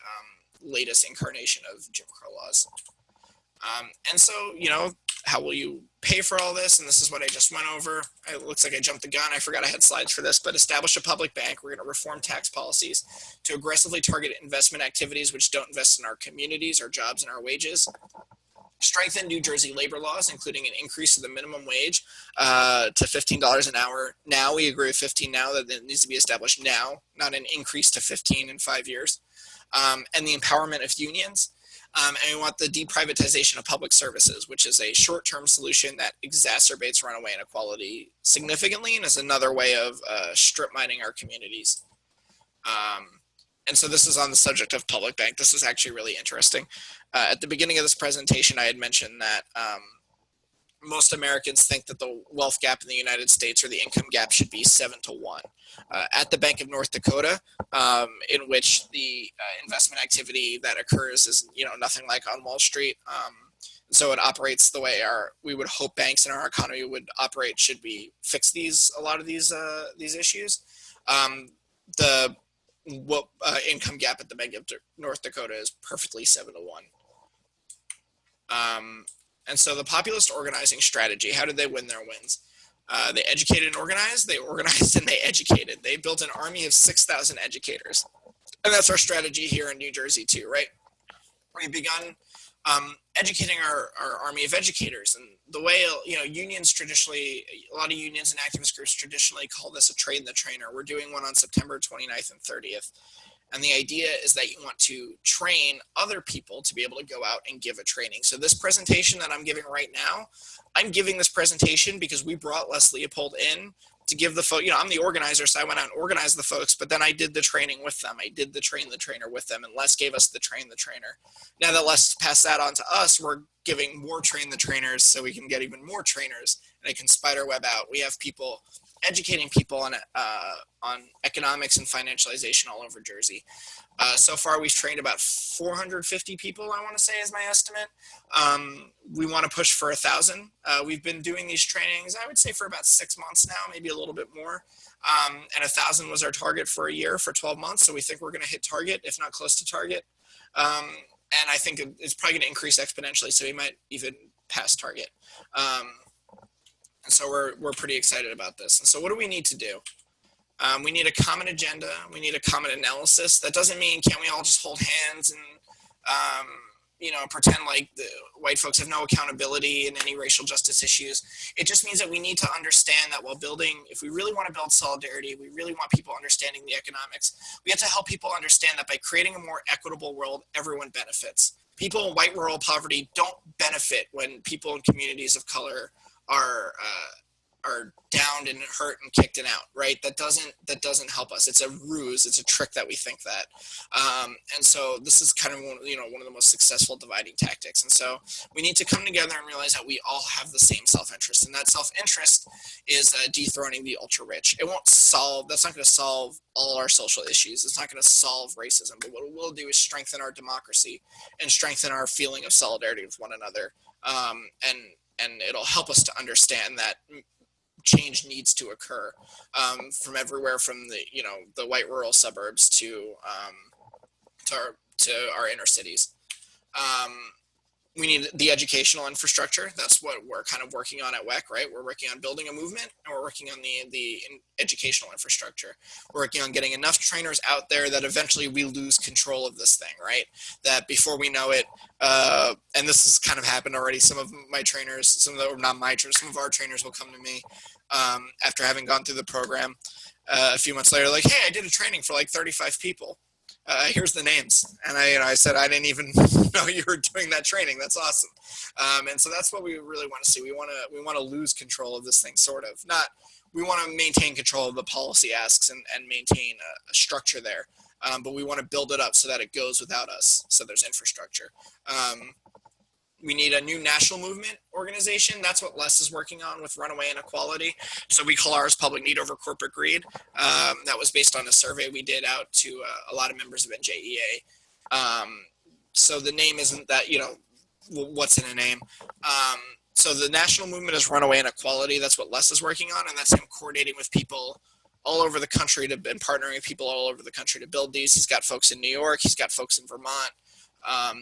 latest incarnation of Jim Crow laws. And so, how will you pay for all this? And this is what I just went over. It looks like I jumped the gun. I forgot I had slides for this, but establish a public bank. We're going to reform tax policies to aggressively target investment activities which don't invest in our communities, our jobs, and our wages. Strengthen New Jersey labor laws, including an increase of the minimum wage to $15 an hour. Now we agree with 15 now, that it needs to be established now, not an increase to 15 in 5 years. And the empowerment of unions. And we want the deprivatization of public services, which is a short-term solution that exacerbates runaway inequality significantly and is another way of strip mining our communities. And so this is on the subject of public bank. This is actually really interesting. At the beginning of this presentation, I had mentioned that most Americans think that the wealth gap in the United States or the income gap should be 7-to-1. At the Bank of North Dakota, in which the investment activity that occurs is nothing like on Wall Street. So it operates the way we would hope banks in our economy would operate should we fix a lot of these issues. The income gap at the Bank of North Dakota is perfectly 7-to-1. And so the populist organizing strategy, how did they win their wins? They educated and organized, they organized and they educated. They built an army of 6,000 educators. And that's our strategy here in New Jersey too, right? We've begun educating our army of educators. And the way, unions traditionally, a lot of unions and activist groups traditionally call this a train the trainer. We're doing one on September 29th and 30th. And the idea is that you want to train other people to be able to go out and give a training. So this presentation that I'm giving right now, I'm giving this presentation because we brought Les Leopold in to give the folks, I'm the organizer, so I went out and organized the folks, but then I did the training with them. I did the train the trainer with them, and Les gave us the train the trainer. Now that Les passed that on to us, we're giving more train the trainers so we can get even more trainers, and it can spider web out. We have people educating people on economics and financialization all over Jersey. So far, we've trained about 450 people, I want to say is my estimate. We want to push for 1,000. We've been doing these trainings, I would say, for about 6 months now, maybe a little bit more. And 1,000 was our target for a year, for 12 months. So we think we're going to hit target, if not close to target. And I think it's probably going to increase exponentially, so we might even pass target. And so we're pretty excited about this. And so what do we need to do? We need a common agenda. We need a common analysis. That doesn't mean can we all just hold hands and, pretend like the white folks have no accountability in any racial justice issues. It just means that we need to understand that while building, if we really want to build solidarity, we really want people understanding the economics, we have to help people understand that by creating a more equitable world, everyone benefits. People in white rural poverty don't benefit when people in communities of color are downed and hurt and kicked and out, right? That doesn't help us. It's a ruse. It's a trick that we think that. And so this is kind of one of the most successful dividing tactics. And so we need to come together and realize that we all have the same self-interest, and that self-interest is dethroning the ultra rich. It won't solve. That's not going to solve all our social issues. It's not going to solve racism. But what it will do is strengthen our democracy and strengthen our feeling of solidarity with one another. And it'll help us to understand that change needs to occur from everywhere, from the white rural suburbs to our inner cities. We need the educational infrastructure. That's what we're kind of working on at WEC, right? We're working on building a movement, and we're working on the educational infrastructure. We're working on getting enough trainers out there that eventually we lose control of this thing, right? That before we know it, and this has kind of happened already, some of my trainers, some of our trainers will come to me after having gone through the program a few months later, like, hey, I did a training for like 35 people. Here's the names. And I said, I didn't even know you were doing that training. That's awesome. And so that's what we really want to see. We want to lose control of this thing, sort of. We want to maintain control of the policy asks and maintain a structure there. But we want to build it up so that it goes without us. So there's infrastructure. We need a new national movement organization. That's what Les is working on with Runaway Inequality. So we call ours Public Need Over Corporate Greed. That was based on a survey we did out to a lot of members of NJEA. So the name isn't that, what's in a name. So the national movement is Runaway Inequality. That's what Les is working on, and that's him coordinating with people all over the country and partnering with people all over the country to build these. He's got folks in New York. He's got folks in Vermont.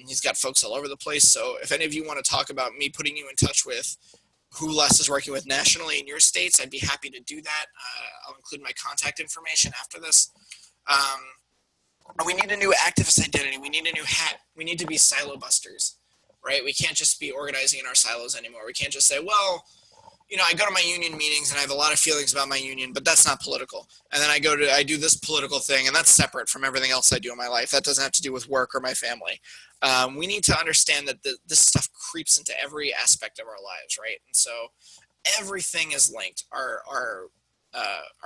He's got folks all over the place. So if any of you want to talk about me putting you in touch with who Les is working with nationally in your states, I'd be happy to do that. I'll include my contact information after this. We need a new activist identity. We need a new hat. We need to be silo busters, right? We can't just be organizing in our silos anymore. We can't just say, well, I go to my union meetings and I have a lot of feelings about my union, but that's not political. And then I do this political thing, and that's separate from everything else I do in my life. That doesn't have to do with work or my family. We need to understand that this stuff creeps into every aspect of our lives, right? And so everything is linked. Our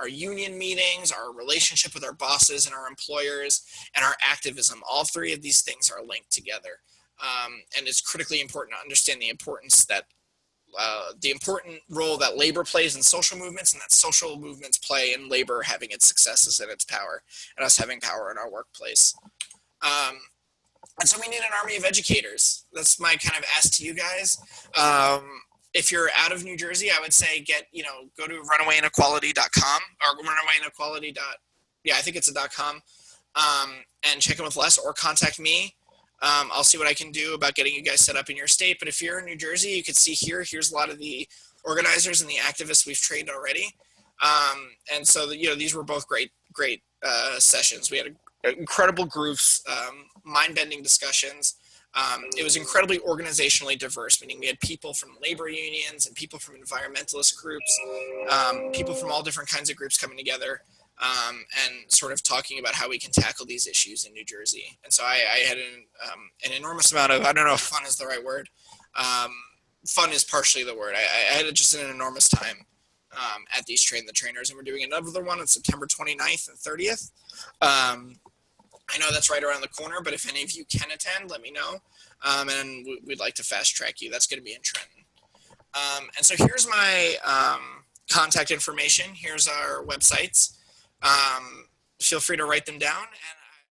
union meetings, our relationship with our bosses and our employers, and our activism, all three of these things are linked together. And it's critically important to understand the important role that labor plays in social movements, and that social movements play in labor having its successes and its power, and us having power in our workplace. And so we need an army of educators. That's my kind of ask to you guys. If you're out of New Jersey, I would say go to runawayinequality.com or runawayinequality. I think it's a .com, and check in with Les or contact me. I'll see what I can do about getting you guys set up in your state. But if you're in New Jersey, you can see here's a lot of the organizers and the activists we've trained already. And so, these were both great sessions. We had incredible groups, mind-bending discussions. It was incredibly organizationally diverse, meaning we had people from labor unions and people from environmentalist groups, people from all different kinds of groups coming together and sort of talking about how we can tackle these issues in New Jersey. And so I had an enormous amount of, I don't know if fun is the right word. Fun is partially the word. I had just an enormous time at these Train the Trainers, and we're doing another one on September 29th and 30th. I know that's right around the corner, but if any of you can attend, let me know. And we'd like to fast track you. That's going to be in Trenton. And so here's my contact information. Here's our websites. Feel free to write them down. And